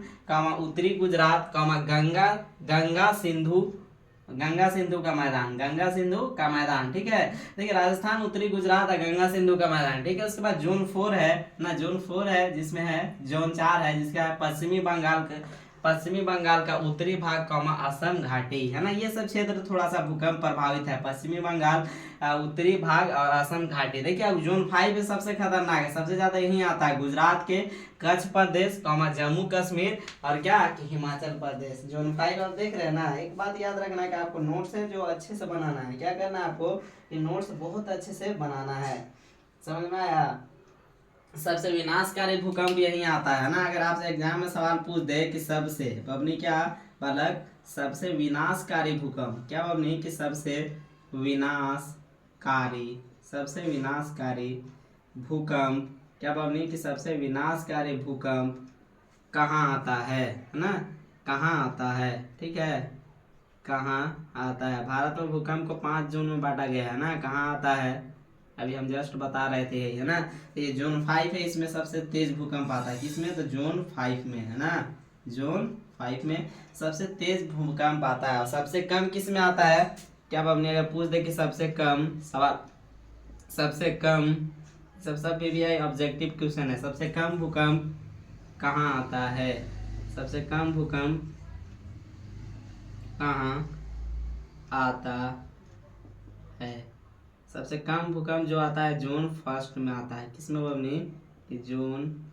उत्तरी गुजरात, गंगा सिंधु का मैदान। ठीक है, देखिए राजस्थान, उत्तरी गुजरात और गंगा सिंधु का मैदान। ठीक है, उसके बाद जोन 4 है ना, जोन 4 है, जिसमें है जोन 4 है, जिसका पश्चिमी बंगाल का उत्तरी भाग, असम घाटी, है ना। ये सब क्षेत्र थोड़ा सा भूकंप प्रभावित है। पश्चिमी बंगाल, उत्तरी भाग और असम घाटी। देखिए अब जोन 5 सबसे खतरनाक है, सबसे ज्यादा यही आता है गुजरात के कच्छ प्रदेश, जम्मू कश्मीर और क्या कि हिमाचल प्रदेश। जोन 5 आप देख रहे हैं ना। एक बात याद रखना है कि आपको नोट्स है जो अच्छे से बनाना है। क्या करना है आपको? कि नोट्स बहुत अच्छे से बनाना है। समझ में आया? सबसे विनाशकारी भूकंप यही आता है ना। अगर आपसे एग्जाम में सवाल पूछ दे कि सबसे बबनी क्या बालक, सबसे विनाशकारी भूकंप, क्या बबनी कि सबसे विनाशकारी भूकंप, क्या बबनी कि सबसे विनाशकारी भूकंप कहाँ आता है ना, कहाँ आता है। ठीक है, कहाँ आता है? भारत में भूकंप को 5 जोन में बांटा गया है ना। कहाँ आता है? अभी हम जस्ट बता रहे थे, है ना। ये जोन 5 है, इसमें सबसे तेज भूकंप आता है। किसमें? तो जोन 5 में, है ना। जोन 5 में सबसे तेज भूकंप आता है। और सबसे कम किस में आता है? क्या अब हमने अगर पूछ दे कि सबसे कम सवाल, सबसे कम, सब वीवीआई ऑब्जेक्टिव क्वेश्चन है, सबसे कम भूकंप कहाँ आता है? सबसे कम भूकंप कहाँ आता है? सबसे कम भूकंप जो आता है जोन 1 में आता है। किसमें बबनी? जोन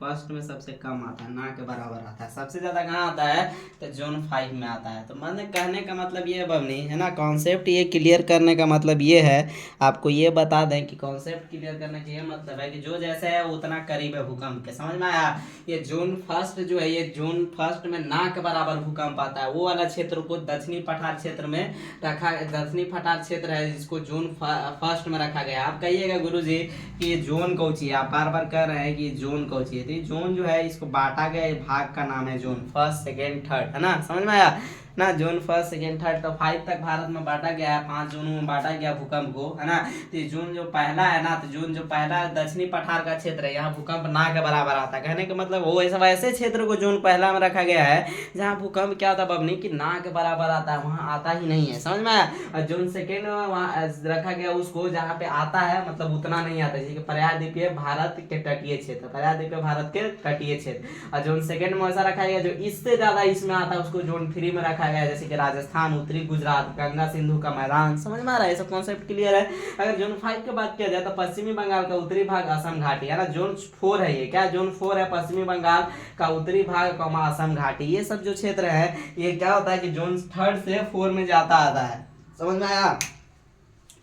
1 में सबसे कम आता है, ना के बराबर आता है। सबसे ज्यादा कहाँ आता है? तो जोन 5 में आता है। तो मैंने कहने का मतलब ये है बबनी, है ना, कॉन्सेप्ट ये क्लियर करने का मतलब ये है, आपको ये बता दें कि कॉन्सेप्ट क्लियर करने का ये मतलब है कि जो जैसे है उतना करीब है भूकंप के। समझ में आया? ये जोन 1 जो है, ये जोन 1 में ना के बराबर भूकंप आता है। वो वाला क्षेत्र को दक्षिणी पठार क्षेत्र में रखा, दक्षिणी पठार क्षेत्र है जिसको जोन 1 में रखा गया। आप कहिएगा गुरुजी कि ये जोन कौन सी है? आप बार बार कह रहे हैं कि जोन कौन सी है। जोन जो है इसको बांटा गया भाग का नाम है जोन 1, 2, 3, है ना। समझ में आया? ना। जोन फर्स्ट सेकेंड थर्ड तो 5 तक भारत में बांटा गया है, 5 जोनों में बांटा गया भूकंप को, है ना। तो जोन जो पहला है ना, तो जोन जो पहला दक्षिणी पठार का क्षेत्र है, यहाँ भूकंप ना के बराबर आता है। कहने का मतलब वो ऐसे क्षेत्र को जोन पहला में रखा गया है जहाँ भूकंप क्या होता है बबनी कि ना के बराबर आता है, वहाँ आता ही नहीं है, समझ में आया। और जोन सेकेंड में वहाँ रखा गया उसको जहाँ पे आता है मतलब उतना नहीं आता, जैसे कि प्रायद्वीपीय भारत के तटीय क्षेत्र, प्रायद्वीपीय भारत के तटीय क्षेत्र। और जोन सेकेंड में ऐसा रखा गया जो इससे ज्यादा इसमें आता है उसको जोन 3 में रखा गया है, जैसे कि राजस्थान, उत्तरी गुजरात, गंगा सिंधु का मैदान, समझ में आ रहा है, ये सब कॉन्सेप्ट क्लियर है। अगर जोन 5 की बात किया जाए तो पश्चिमी बंगाल का उत्तरी भाग, असम घाटी, है ना। जोन 4 है ये, क्या जोन 4 है, पश्चिमी बंगाल का उत्तरी भाग, असम घाटी, ये सब जो क्षेत्र है ये क्या होता है कि जोन 3 से 4 में जाता आता है, समझ में आया।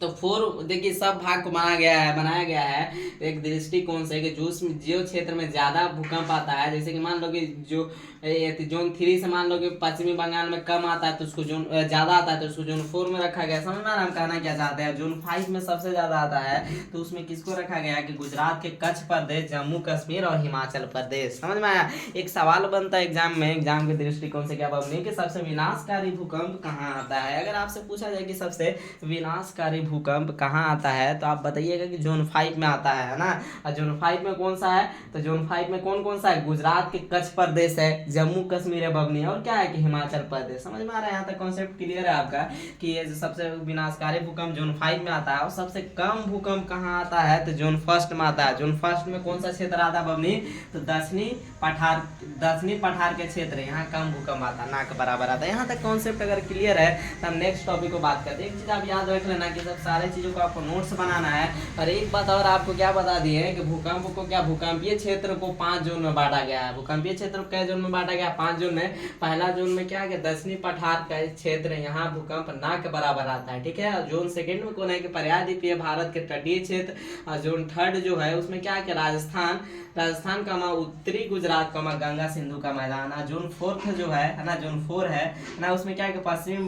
तो 4 देखिए सब भाग को बनाया गया है एक दृष्टिकोण से कि जो क्षेत्र में ज्यादा भूकंप आता है, जैसे कि मान लो कि जो जोन 3 से मान लो कि पश्चिमी बंगाल में कम आता है तो उसको जोन ज्यादा आता है तो उसको जोन 4 में रखा गया, समझ में आ रहा है हम कहना क्या चाहते हैं। जोन 5 में सबसे ज्यादा आता है तो उसमें किसको रखा गया कि गुजरात के कच्छ प्रदेश, जम्मू कश्मीर और हिमाचल प्रदेश, समझ में आया। एक सवाल बनता है एग्जाम के दृष्टिकोण से क्या बबनी कि सबसे विनाशकारी भूकंप कहाँ आता है। अगर आपसे पूछा जाए कि सबसे विनाशकारी भूकंप कहाँ आता है तो आप बताइएगा कि जोन 5 में आता है ना। और जोन 5 में कौन सा है, तो जोन 5 में कौन कौन सा है, गुजरात के कच्छ प्रदेश है, जम्मू कश्मीर है बबनी, और क्या है कि हिमाचल प्रदेश, समझ में आ रहा है। यहाँ तक कॉन्सेप्ट क्लियर है आपका कि ये जो सबसे विनाशकारी भूकंप जोन 5 में आता है, और सबसे कम भूकंप कहाँ आता है तो जोन 1 में आता है। जोन 1 में कौन सा क्षेत्र आता है बबनी, तो दक्षिणी पठार के क्षेत्र, यहाँ कम भूकंप आता है, ना के बराबर आता है। यहाँ तक कॉन्सेप्ट अगर क्लियर है तो हम नेक्स्ट टॉपिक को बात करते हैं। एक चीज आप याद रख लेना कि सब सारे चीजों को आपको नोट्स बनाना है। और एक बात और आपको क्या बता दिए कि भूकंप को क्या, भूकंपीय क्षेत्र को 5 जोन में बांटा गया है। भूकंपीय क्षेत्र को कई जोन में बांटा गया, 5 जोन में। पहला जोन में क्या है, दक्षिणी पठार का क्षेत्र, यहाँ भूकंप ना के बराबर आता है, ठीक है। और जोन सेकेंड में कौन है कि प्रायद्वीपीय भारत के तटीय क्षेत्र। और जोन 3 जो है उसमें क्या है कि राजस्थान का उत्तरी गुजरात का गंगा सिंधु का मैदान। जोन 4 जो है ना, जोन 4 है ना, उसमें क्या है कि पश्चिम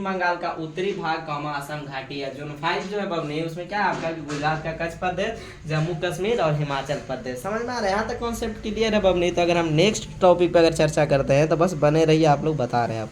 बंगाल का उत्तरी भाग का असम घाटी है। जोन 5 जो है बबनी उसमें क्या है आपका कि गुजरात का कच्छ प्रदेश, जम्मू कश्मीर और हिमाचल प्रदेश, समझ में आ रहा है। यहाँ तक कॉन्सेप्ट क्लियर है बबनी। तो अगर हम नेक्स्ट टॉपिक पर अगर चर्चा करते हैं तो बस बने रहिए, आप लोग बता रहे हैं आप।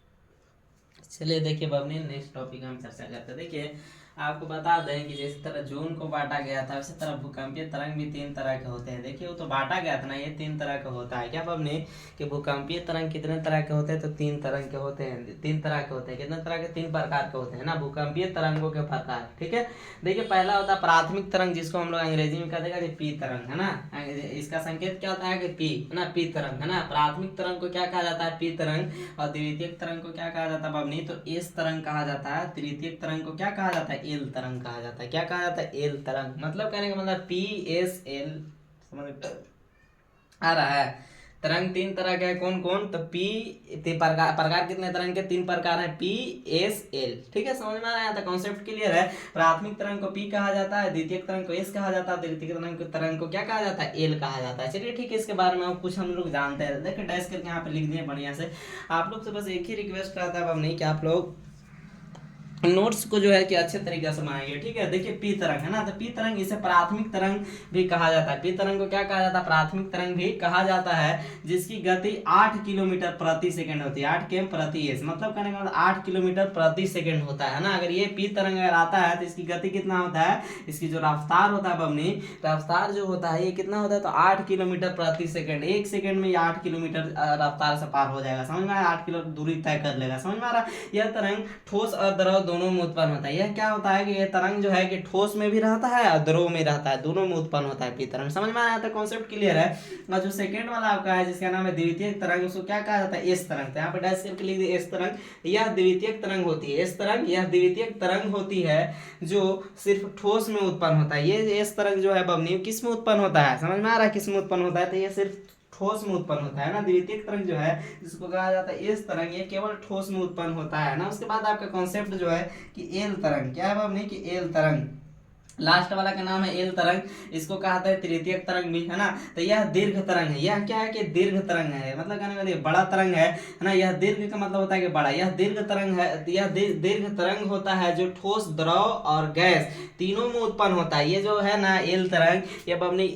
चलिए देखिए बबनी नेक्स्ट टॉपिक हम चर्चा करते हैं। देखिए आपको बता दें कि जिस तरह जून को बांटा गया था उसी तरह भूकंपीय तरंग भी 3 तरह के होते हैं। देखिए वो तो बांटा गया था ना, ये 3 तरह का होता है। क्या बबनी कि भूकंपीय तरंग कितने तरह के होते हैं, तो 3 तरह के होते हैं। 3 तरह के होते हैं, कितने तरह के, 3 प्रकार के होते हैं ना भूकंपीय तरंगों के प्रकार, ठीक है। देखिए पहला होता है प्राथमिक तरंग, जिसको हम लोग अंग्रेजी में कहते हैं पी तरंग, है ना। इसका संकेत क्या होता है कि पी, है ना, पी तरंग, है ना। प्राथमिक तरंग को क्या कहा जाता है, पी तरंग। और द्वितीयक तरंग को क्या कहा जाता है बबनी, तो एस तरंग कहा जाता है। तृतीयक तरंग को क्या कहा जाता है, एल तरंग कहा जाता है। क्या कहा जाता है, एल तरंग। मतलब कहने का मतलब पी एस एल, समझ आ रहा है। तरंग 3 तरह के हैं, कौन कौन, तो पी प्रकार कितने तरंग के, 3 प्रकार हैं, पी एस एल, ठीक है, समझ में आ रहा है। कॉन्सेप्ट क्लियर है। प्राथमिक तरंग को पी कहा जाता है, द्वितीय तरंग को एस कहा जाता है, तृतीय तरंग को क्या कहा जाता है, एल कहा जाता है। चलिए ठीक है, इसके बारे में कुछ हम लोग जानते हैं। देखिए डैश करके यहाँ पे लिख दिए बढ़िया से। आप लोग से बस एक ही रिक्वेस्ट रहता है अब नहीं कि आप लोग नोट्स को जो है कि अच्छे तरीके से बनाएंगे, ठीक है। देखिए पी तरंग है ना, तो पी तरंग इसे प्राथमिक तरंग भी कहा जाता है। पी तरंग को क्या कहा जाता है, प्राथमिक तरंग भी कहा जाता है, जिसकी गति 8 किलोमीटर प्रति सेकंड होती है। 8 km प्रति एस, मतलब कहने का मतलब 8 किलोमीटर प्रति सेकंड होता है ना। अगर ये पी तरंग अगर आता है तो इसकी गति कितना होता है, इसकी जो रफ्तार होता है बबनी, रफ्तार जो होता है ये कितना होता है, तो 8 किलोमीटर प्रति सेकंड। 1 सेकंड में 8 किलोमीटर रफ्तार से पार हो जाएगा, समझ में आया। 8 किलो दूरी तय कर लेगा, समझ में आ रहा। यह तरंग ठोस और द्रव दोनों में उत्पन्न होता है। यह क्या होता है कि यह तरंग जो है कि ठोस में भी रहता है और द्रव में रहता है, दोनों में उत्पन्न होता है पी तरंग, समझ में आया था। कॉन्सेप्ट क्लियर है। और जो सेकंड वाला आपका है जिसका नाम है द्वितीय तरंग, उसको क्या कहा जाता है, एस तरंग। तो यहाँ पे डैश करके लिख दिए एस तरंग। यह द्वितीय तरंग होती है, एस तरंग यह द्वितीय तरंग होती है जो सिर्फ ठोस में उत्पन्न होता है। ये एस तरंग जो है बबनी किस में उत्पन्न होता है, समझ में आ रहा है, किस में उत्पन्न होता है, तो ये सिर्फ ठोस में उत्पन्न होता है ना। द्वितीय तरंग जो है जिसको कहा जाता है एस तरंग, ये केवल ठोस में उत्पन्न होता है ना। उसके बाद आपका कॉन्सेप्ट जो है कि एल तरंग, क्या है बबनी कि एल तरंग। लास्ट वाला का नाम है एल तरंग, इसको कहा जाता है तृतीयक तरंग भी, है ना। तो यह दीर्घ तरंग है, यह क्या है कि दीर्घ तरंग है, मतलब कहने का मतलब बड़ा तरंग है ना। यह दीर्घ का मतलब होता है कि बड़ा, यह दीर्घ तरंग है, यह दीर्घ तरंग होता है जो ठोस, द्रव और गैस तीनों में उत्पन्न होता है। ये जो है ना एल तरंग, ये अपनी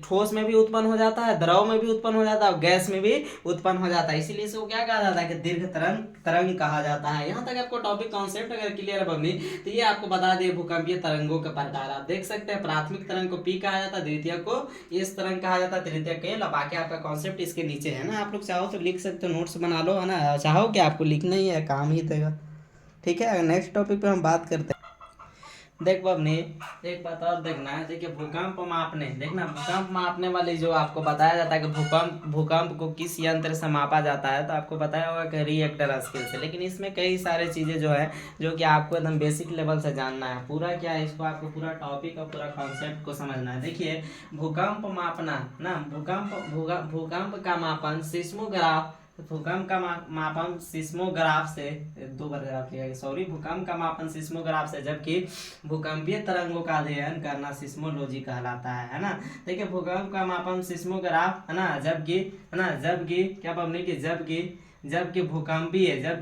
ठोस में भी उत्पन्न हो जाता है, द्रव में भी उत्पन्न हो जाता है और गैस में भी उत्पन्न हो जाता है, इसीलिए इसको क्या कहा जाता है कि दीर्घ तरंग कहा जाता है। यहाँ तक आपको टॉपिक कॉन्सेप्ट अगर क्लियर है बबली, तो ये आपको बता दिए भूकंपीय तरंगों के प्रकार। आप देख सकते हैं प्राथमिक तरंग को पी कहा जाता है, द्वितीय को इस तरंग कहा जाता है, तृतीय के एल। बाकी आपका कॉन्सेप्ट इसके नीचे है ना, आप लोग चाहो तो लिख सकते हो, नोट्स बना लो, है ना। चाहो कि आपको लिखना ही है, काम ही देगा, ठीक है। नेक्स्ट टॉपिक पे हम बात करते हैं। देख बबनी, एक बात और देखना है, देखिए भूकंप मापने, देखना भूकंप मापने वाली जो आपको बताया जाता है कि भूकंप को किस यंत्र से मापा जाता है, तो आपको बताया होगा कि रिएक्टर स्केल से। लेकिन इसमें कई सारे चीजें जो है जो कि आपको एकदम बेसिक लेवल से जानना है, पूरा क्या है, इसको आपको पूरा टॉपिक और पूरा कॉन्सेप्ट को समझना है। देखिए भूकंप मापना ना, भूकंप का मापन सिस्मोग्राफ, भूकंप का मापन सिस्मोग्राफ से, दो बार ग्राफ लिया, सॉरी, भूकंप का मापन सिस्मोग्राफ से, जबकि भूकंपीय तरंगों का अध्ययन करना सिस्मोलॉजी कहलाता है ना। देखिए भूकंप का मापन सिस्मोग्राफ, है ना, जबकि क्या पबनी की जबकि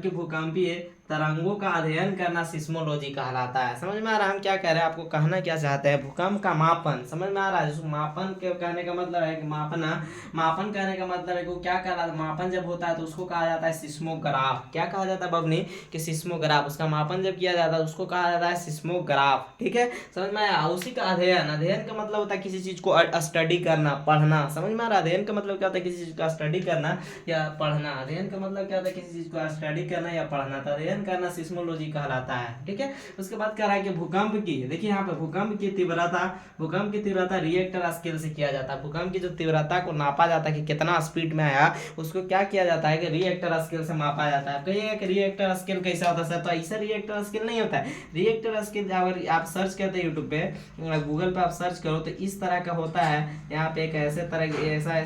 भूकंपीय तरंगों का अध्ययन करना सिस्मोलॉजी कहलाता है। समझ में आ रहा है हम क्या कह रहे हैं, आपको कहना क्या चाहते हैं। भूकंप का मापन समझ में आ रहा है, मापन के कहने का मतलब है कि मापन कहने का मतलब है कि क्या कहलाता है, मापन जब होता है तो उसको कहा जाता है सिस्मोग्राफ। क्या कहा जाता है बबनी कि सिस्मोग्राफ, उसका मापन जब किया जाता है उसको कहा जाता है सिस्मोग्राफ, ठीक है। समझ में आया। उसी का अध्ययन का मतलब होता है किसी चीज को स्टडी करना, पढ़ना। समझ में आ रहा है, अध्ययन का मतलब क्या होता है, किसी चीज का स्टडी करना या पढ़ना। अध्ययन का मतलब क्या होता है, किसी चीज को स्टडी करना या पढ़ना, तो अध्ययन करना सिस्मोलॉजी कहलाता है, ठीक है। उसके बाद कह रहा है कि भूकंप की, देखिए यहाँ पे भूकंप की तीव्रता रिएक्टर स्केल से किया जाता है। भूकंप की जो तीव्रता को नापा जाता है कि कितना स्पीड में आया, उसको क्या किया जाता है कि रिएक्टर स्केल से मापा जाता है। कहिएगा कि रिएक्टर स्केल कैसा होता है सर, तो ऐसा रिएक्टर स्केल नहीं होता है। रिएक्टर स्केल अगर आप सर्च करते हैं यूट्यूब पे, गूगल पे आप सर्च करो तो इस तरह का होता है। यहाँ पे एक ऐसे तरह ऐसा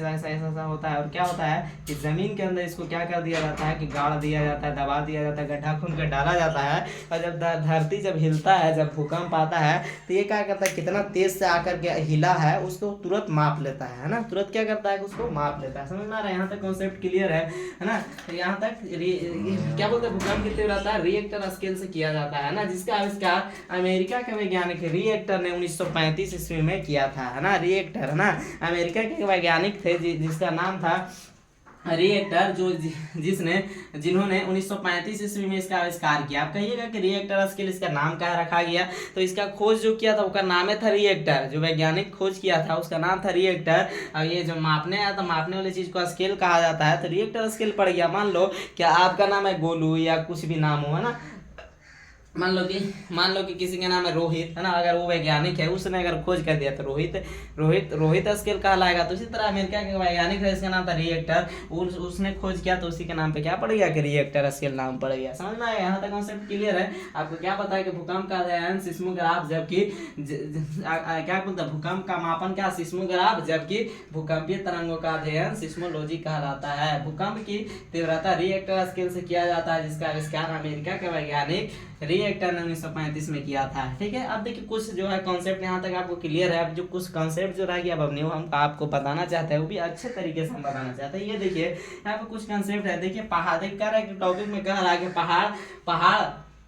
होता है, और क्या होता है कि जमीन के अंदर इसको क्या कर दिया जाता है कि गाड़ दिया जाता है, दबा दिया जाता है, गड्ढा खून के डाला जाता है। और जब धरती जब हिलता है, जब भूकंप आता है, तो ये क्या करता है, कितना तेज से आकर के हिला है उसको तुरंत माप लेता है ना, तुरंत क्या करता है उसको माप लेता है। समझ में आ रहा है, यहाँ तक कॉन्सेप्ट क्लियर है ना। तो यहाँ तक क्या बोलते हैं, भूकंप की तीव्रता रिएक्टर स्केल से किया जाता है ना, जिसका आविष्कार अमेरिका के वैज्ञानिक रिएक्टर ने 1935 ईस्वी में किया था, है ना। रिएक्टर, है ना, अमेरिका के वैज्ञानिक थे जिसका नाम था रिएक्टर, जिन्होंने 1935 ईस्वी में इसका आविष्कार किया। आप कहिएगा कि रिएक्टर स्केल इसका नाम क्या रखा गया, तो इसका खोज जो किया था उसका नाम था रिएक्टर। जो वैज्ञानिक खोज किया था उसका नाम था रिएक्टर। और ये जो मापने आया था, मापने वाली चीज को स्केल कहा जाता है, तो रिएक्टर स्केल पड़ गया। मान लो कि आपका नाम है गोलू या कुछ भी नाम हो, है ना, मान लो कि किसी का नाम है रोहित, है ना, अगर वो वैज्ञानिक है, उसने अगर खोज कर दिया तो रोहित स्केल कहलाएगा। तो इसी तरह अमेरिका के वैज्ञानिक है, इसका नाम था रिएक्टर, उसने खोज किया तो उसी के नाम पे क्या पड़ गया कि रिएक्टर स्केल नाम पड़ गया। समझ में आया, यहाँ तक कॉन्सेप्ट क्लियर है। आपको क्या पता है कि भूकंप का अध्ययन सिस्मोग्राफ, जबकि क्या बोलते हैं, भूकंप का मापन क्या सिस्मोग्राफ, जबकि भूकंपीय तरंगों का अध्ययन सिस्मोलॉजी कहलाता है। भूकंप की तीव्रता रिएक्टर स्केल से किया जाता है, जिसका आविष्कार अमेरिका के वैज्ञानिक रिएक्टर ने 1935 में किया था, ठीक है। अब देखिए कुछ जो है कॉन्सेप्ट यहाँ तक आपको क्लियर है। अब जो कुछ कॉन्सेप्ट जो रह गया अब नहीं, हम आपको बताना चाहते हैं, वो भी अच्छे तरीके से हम बताना चाहते हैं। ये देखिए यहाँ पे कुछ कॉन्सेप्ट है। देखिए पहाड़, देख कर टॉपिक में कह रहा है कि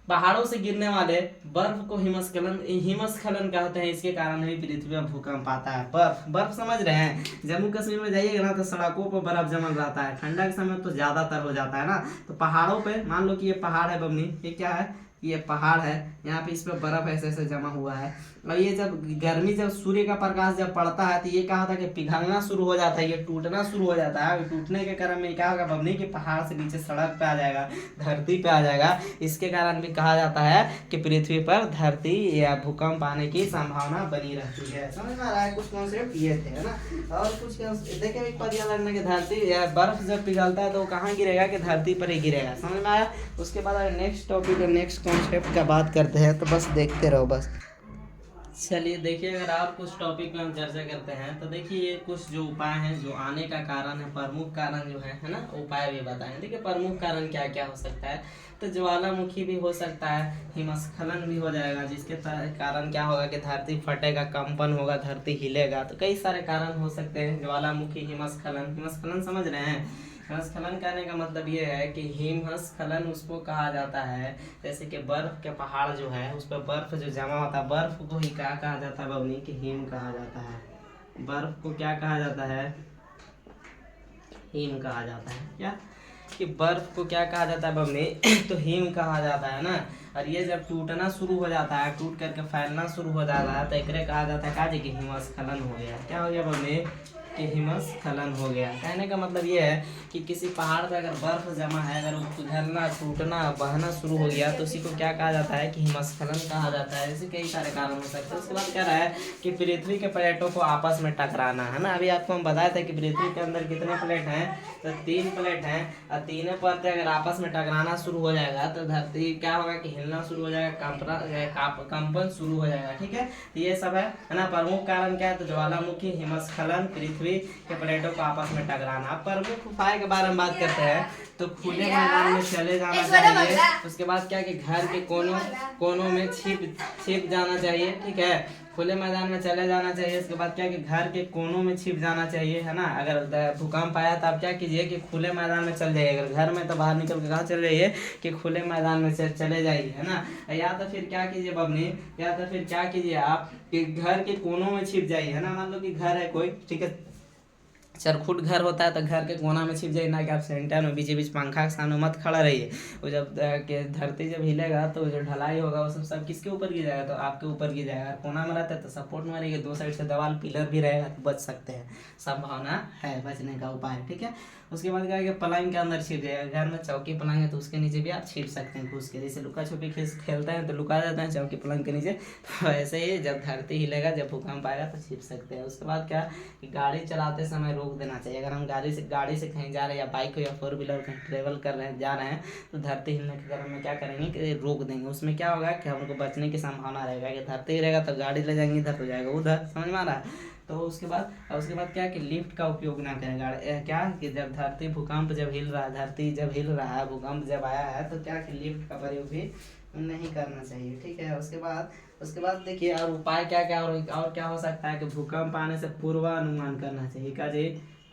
पहाड़ों से गिरने वाले बर्फ को हिमस्खलन कहते हैं। इसके कारण ही पृथ्वी में भूकंप आता है। बर्फ समझ रहे हैं, जम्मू कश्मीर में जाइएगा ना तो सड़कों पर बर्फ जमल रहता है, ठंडा के समय तो ज्यादातर हो जाता है ना। तो पहाड़ों पे मान लो कि ये पहाड़ है बबनी, ये क्या है, ये पहाड़ है, यहाँ पे इस पे बर्फ ऐसे जमा हुआ है। और ये जब सूर्य का प्रकाश जब पड़ता है तो ये कहा था कि पिघलना शुरू हो जाता है, ये टूटना शुरू हो जाता है। टूटने के कारण में क्या होगा बबनी कि पहाड़ से नीचे सड़क पे आ जाएगा, धरती पे आ जाएगा। इसके कारण भी कहा जाता है कि पृथ्वी पर धरती या भूकंप आने की संभावना बनी रहती है। समझ में आ रहा है, कुछ कॉन्सेप्ट ये थे, है ना। और कुछ देखिए एक पर्यावरण की धरती या बर्फ जब पिघलता है तो कहाँ गिरेगा कि धरती पर ही गिरेगा। समझ में आया। उसके बाद नेक्स्ट टॉपिक नेक्स्ट कॉन्सेप्ट का बात करते हैं, तो बस देखते रहो बस। चलिए देखिए, अगर आप कुछ टॉपिक पे हम चर्चा करते हैं तो देखिए ये कुछ जो उपाय हैं जो आने का कारण है, प्रमुख कारण जो है ना, उपाय भी बताएं। देखिए प्रमुख कारण क्या क्या हो सकता है, तो ज्वालामुखी भी हो सकता है, हिमस्खलन भी हो जाएगा, जिसके कारण क्या होगा कि धरती फटेगा, कंपन होगा, धरती हिलेगा। तो कई सारे कारण हो सकते हैं, ज्वालामुखी, हिमस्खलन। हिमस्खलन समझ रहे हैं? हिमस्खलन कहने का मतलब ये है कि हिमस्खलन उसको कहा जाता है जैसे कि बर्फ के पहाड़ जो है उस पर बर्फ जो जमा होता है, बर्फ को ही क्या कहा जाता है बबनी, कि हिम कहा जाता है। बर्फ को क्या कहा जाता है? हिम कहा जाता है। क्या कि बर्फ को क्या कहा जाता है बबनी? तो हिम कहा जाता है ना। और ये जब टूटना शुरू हो जाता है, टूट करके फैलना शुरू हो जाता है, तो एकरे कहा जाता है काजी कि हिमस्खलन हो गया। क्या हो गया बबनी? कि हिमस्खलन हो गया। कहने का मतलब ये है कि किसी पहाड़ पे अगर बर्फ जमा है, अगर वो पिघलना, टूटना, बहना शुरू हो गया तो उसी को क्या कहा जाता है? कि हिमस्खलन कहा जाता है। ऐसे कई सारे कारण हो सकते हैं। उसके बाद क्या रहा है कि पृथ्वी के प्लेटों को आपस में टकराना, है ना। अभी आपको हम बताया था कि पृथ्वी के अंदर कितने प्लेट हैं, तो 3 प्लेट हैं, और तीनों परतें अगर आपस में टकराना शुरू हो जाएगा तो धरती क्या होगा कि हिलना शुरू हो जाएगा, कंपन शुरू हो जाएगा। ठीक है, तो ये सब है ना। प्रमुख कारण क्या है? तो ज्वालामुखी, हिमस्खलन, पृथ्वी के प्लेटों को आपस में टकराना। अब प्रमुख उपाय के बारे में बात करते हैं तो खुले मैदान में चले जाना चाहिए। उसके बाद क्या कि घर के कोनों में छिप जाना चाहिए। ठीक है, खुले मैदान में चले जाना चाहिए। उसके बाद क्या कि घर के कोनों में छिप जाना चाहिए, है ना। अगर भूकंप आया तो आप क्या कीजिए कि खुले मैदान में चल जाइए। अगर घर में तो बाहर निकल के कहाँ चले जाइए कि खुले मैदान में चले जाइए, है ना। या तो फिर क्या कीजिए बबनी, या तो फिर क्या कीजिए आप कि घर के कोनों में छिप जाइए, है ना। मान लो कि घर है कोई, ठीक है, चरखुट घर होता है तो घर के कोना में छिप जाइए, ना कि आप सेंटर में बीच पंखा के सामने मत खड़ा रहिए। वो जब के धरती जब हिलेगा तो जो ढलाई होगा वो सब किसके ऊपर गिर जाएगा? तो आपके ऊपर गिर जाएगा। कोना में रहता है तो सपोर्ट में रहेगा, 2 साइड से दीवार पिलर भी रहेगा तो बच सकते हैं, संभावना है बचने का उपाय। ठीक है, उसके बाद क्या है कि पलंग के अंदर छिप जाएगा। घर में चौकी पलंग है तो उसके नीचे भी आप छिप सकते हैं घुस के। जैसे लुका छुपी खेलते हैं तो लुका जाते हैं चौकी पलंग के नीचे, तो ऐसे ही जब धरती हिलेगा, जब भूकंप आएगा तो छिप सकते हैं। उसके बाद क्या कि गाड़ी चलाते समय रोक देना चाहिए। अगर हम गाड़ी से कहीं जा रहे हैं, या बाइक हो या 4 व्हीलर कहीं ट्रेवल कर रहे हैं, जा रहे हैं, तो धरती हिलने के कारण में क्या करेंगे कि रोक देंगे। उसमें क्या होगा कि हमको बचने की संभावना रहेगा कि धरती रहेगा तो गाड़ी ले जाएंगे इधर, हो जाएगा उधर, समझ में आ रहा है। तो उसके बाद क्या कि लिफ्ट का उपयोग ना करें। क्या कि जब धरती भूकंप जब हिल रहा है, धरती जब हिल रहा है, भूकंप जब आया है, तो क्या कि लिफ्ट का प्रयोग भी नहीं करना चाहिए। ठीक है, उसके बाद देखिए और उपाय क्या क्या और क्या हो सकता है कि भूकंप आने से पूर्वानुमान करना चाहिए। क्या जी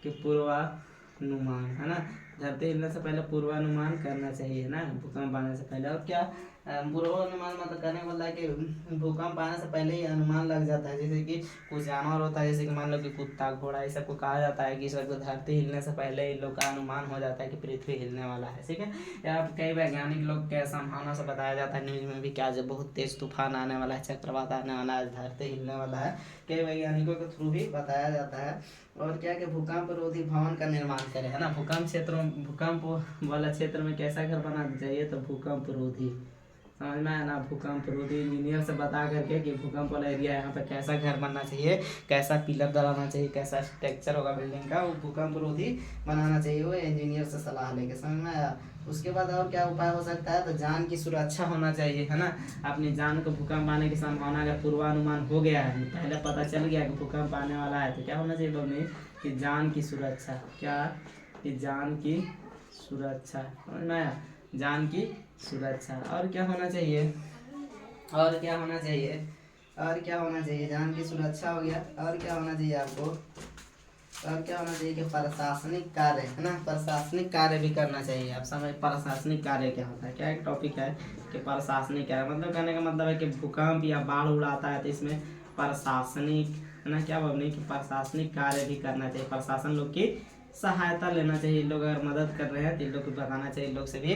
कि पूर्वानुमान, है ना। धरती हिलने से पहले पूर्वानुमान करना चाहिए, है ना, भूकंप आने से पहले। और क्या पूर्वानुमान मतलब करने का मतलब है कि भूकंप आने से पहले ही अनुमान लग जाता है। जैसे कि कुछ जानवर होता है, जैसे कि मान लो कि कुत्ता, घोड़ा, ये सबको कहा जाता है कि सबको धरती हिलने से पहले इन लोग का अनुमान हो जाता है कि पृथ्वी हिलने वाला है। ठीक है, या कई वैज्ञानिक लोग के संभावना से बताया जाता है न्यूज में भी, क्या जब बहुत तेज तूफान आने वाला है, चक्रवात आने वाला है, धरती हिलने वाला है, कई वैज्ञानिकों के थ्रू भी बताया जाता है। और क्या कि भूकंप रोधी भवन का निर्माण करें, है ना। भूकंप वाला क्षेत्र में कैसा घर बनाना चाहिए? तो भूकंप रोधी, समझ में आया ना। भूकंप रोधी इंजीनियर से बता करके कि भूकंप वाला एरिया यहाँ पे कैसा घर बनना चाहिए, कैसा पिलर डलाना चाहिए, कैसा स्ट्रक्चर होगा बिल्डिंग का, वो भूकंप रोधी बनाना चाहिए, वो इंजीनियर से सलाह लेके, समझ में आया। उसके बाद और क्या उपाय हो सकता है? तो जान की सुरक्षा होना चाहिए, है ना। अपनी जान को भूकंप आने की संभावना अगर पूर्वानुमान हो गया है, पहले पता चल गया कि भूकंप आने वाला है, तो क्या होना चाहिए बबनी कि जान की सुरक्षा। क्या कि जान की सुरक्षा, समझ में आया, जान की सुरक्षा। और क्या होना चाहिए? और क्या होना चाहिए? जान की सुरक्षा हो गया। और क्या होना चाहिए आपको? और क्या होना चाहिए कि प्रशासनिक कार्य, है ना, प्रशासनिक कार्य भी करना चाहिए। आप समझ प्रशासनिक कार्य क्या होता है? क्या एक टॉपिक है कि प्रशासनिक कार्य मतलब कहने का मतलब है कि भूकंप या बाढ़ उड़ाता है तो इसमें प्रशासनिक, है ना, क्या बबनी कि प्रशासनिक कार्य भी करना चाहिए। प्रशासन लोग की सहायता लेना चाहिए। लोग अगर मदद कर रहे हैं तो इन लोग को बताना चाहिए, लोग से भी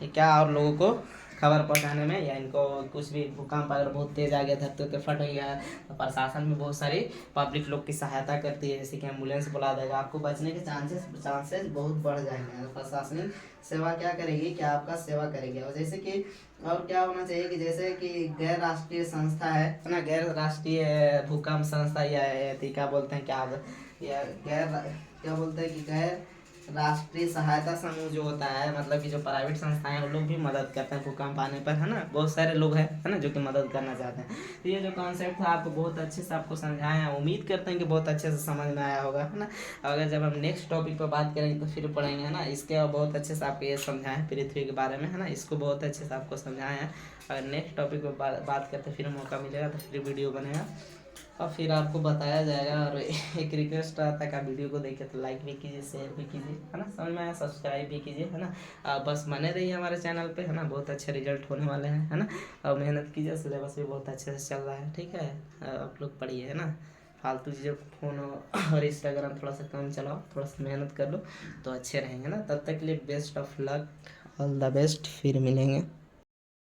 क्या, और लोगों को खबर पहुंचाने में, या इनको कुछ भी भूकंप अगर बहुत तेज आ गया, धरती पे फट गया, तो प्रशासन में बहुत सारी पब्लिक लोग की सहायता करती है। जैसे कि एम्बुलेंस बुला देगा, आपको बचने के चांसेस बहुत बढ़ जाएंगे। प्रशासनिक सेवा क्या करेगी कि आपका सेवा करेगी। और जैसे कि और क्या होना चाहिए कि जैसे कि गैर राष्ट्रीय संस्था है ना, गैर राष्ट्रीय भूकंप संस्था, या क्या बोलते हैं, क्या गैर क्या बोलते हैं कि गैर राष्ट्रीय सहायता समूह जो होता है, मतलब कि जो प्राइवेट संस्थाएं हैं वो लोग भी मदद करते हैं भूकंप आने पर, है ना। बहुत सारे लोग हैं, है ना, जो कि मदद करना चाहते हैं। तो ये जो कॉन्सेप्ट था आपको बहुत अच्छे से आपको समझाए हैं, उम्मीद करते हैं कि बहुत अच्छे से समझ में आया होगा, है ना। अगर जब हम नेक्स्ट टॉपिक पर बात करेंगे तो फिर पढ़ेंगे, है ना। इसके और बहुत अच्छे से आपको ये समझाए हैं पृथ्वी के बारे में, है ना, इसको बहुत अच्छे से आपको समझाए हैं। अगर नेक्स्ट टॉपिक पर बात करते फिर मौका मिलेगा तो फिर वीडियो बनेगा और फिर आपको बताया जाएगा। और एक रिक्वेस्ट रहता है कि आप वीडियो को देखें तो लाइक भी कीजिए, शेयर भी कीजिए, है ना, समझ में आया, सब्सक्राइब भी कीजिए, है ना। बस बने रहिए हमारे चैनल पे, है ना, बहुत अच्छे रिजल्ट होने वाले हैं, है ना। और मेहनत कीजिए, सिलेबस भी बहुत अच्छे से चल रहा है, ठीक है। आप लोग पढ़िए, है ना। फालतू चीज़ों फ़ोन और इंस्टाग्राम थोड़ा सा कम चलाओ, थोड़ा सा मेहनत कर लो तो अच्छे रहेंगे ना। तब तक के लिए best of luck, all the best, फिर मिलेंगे।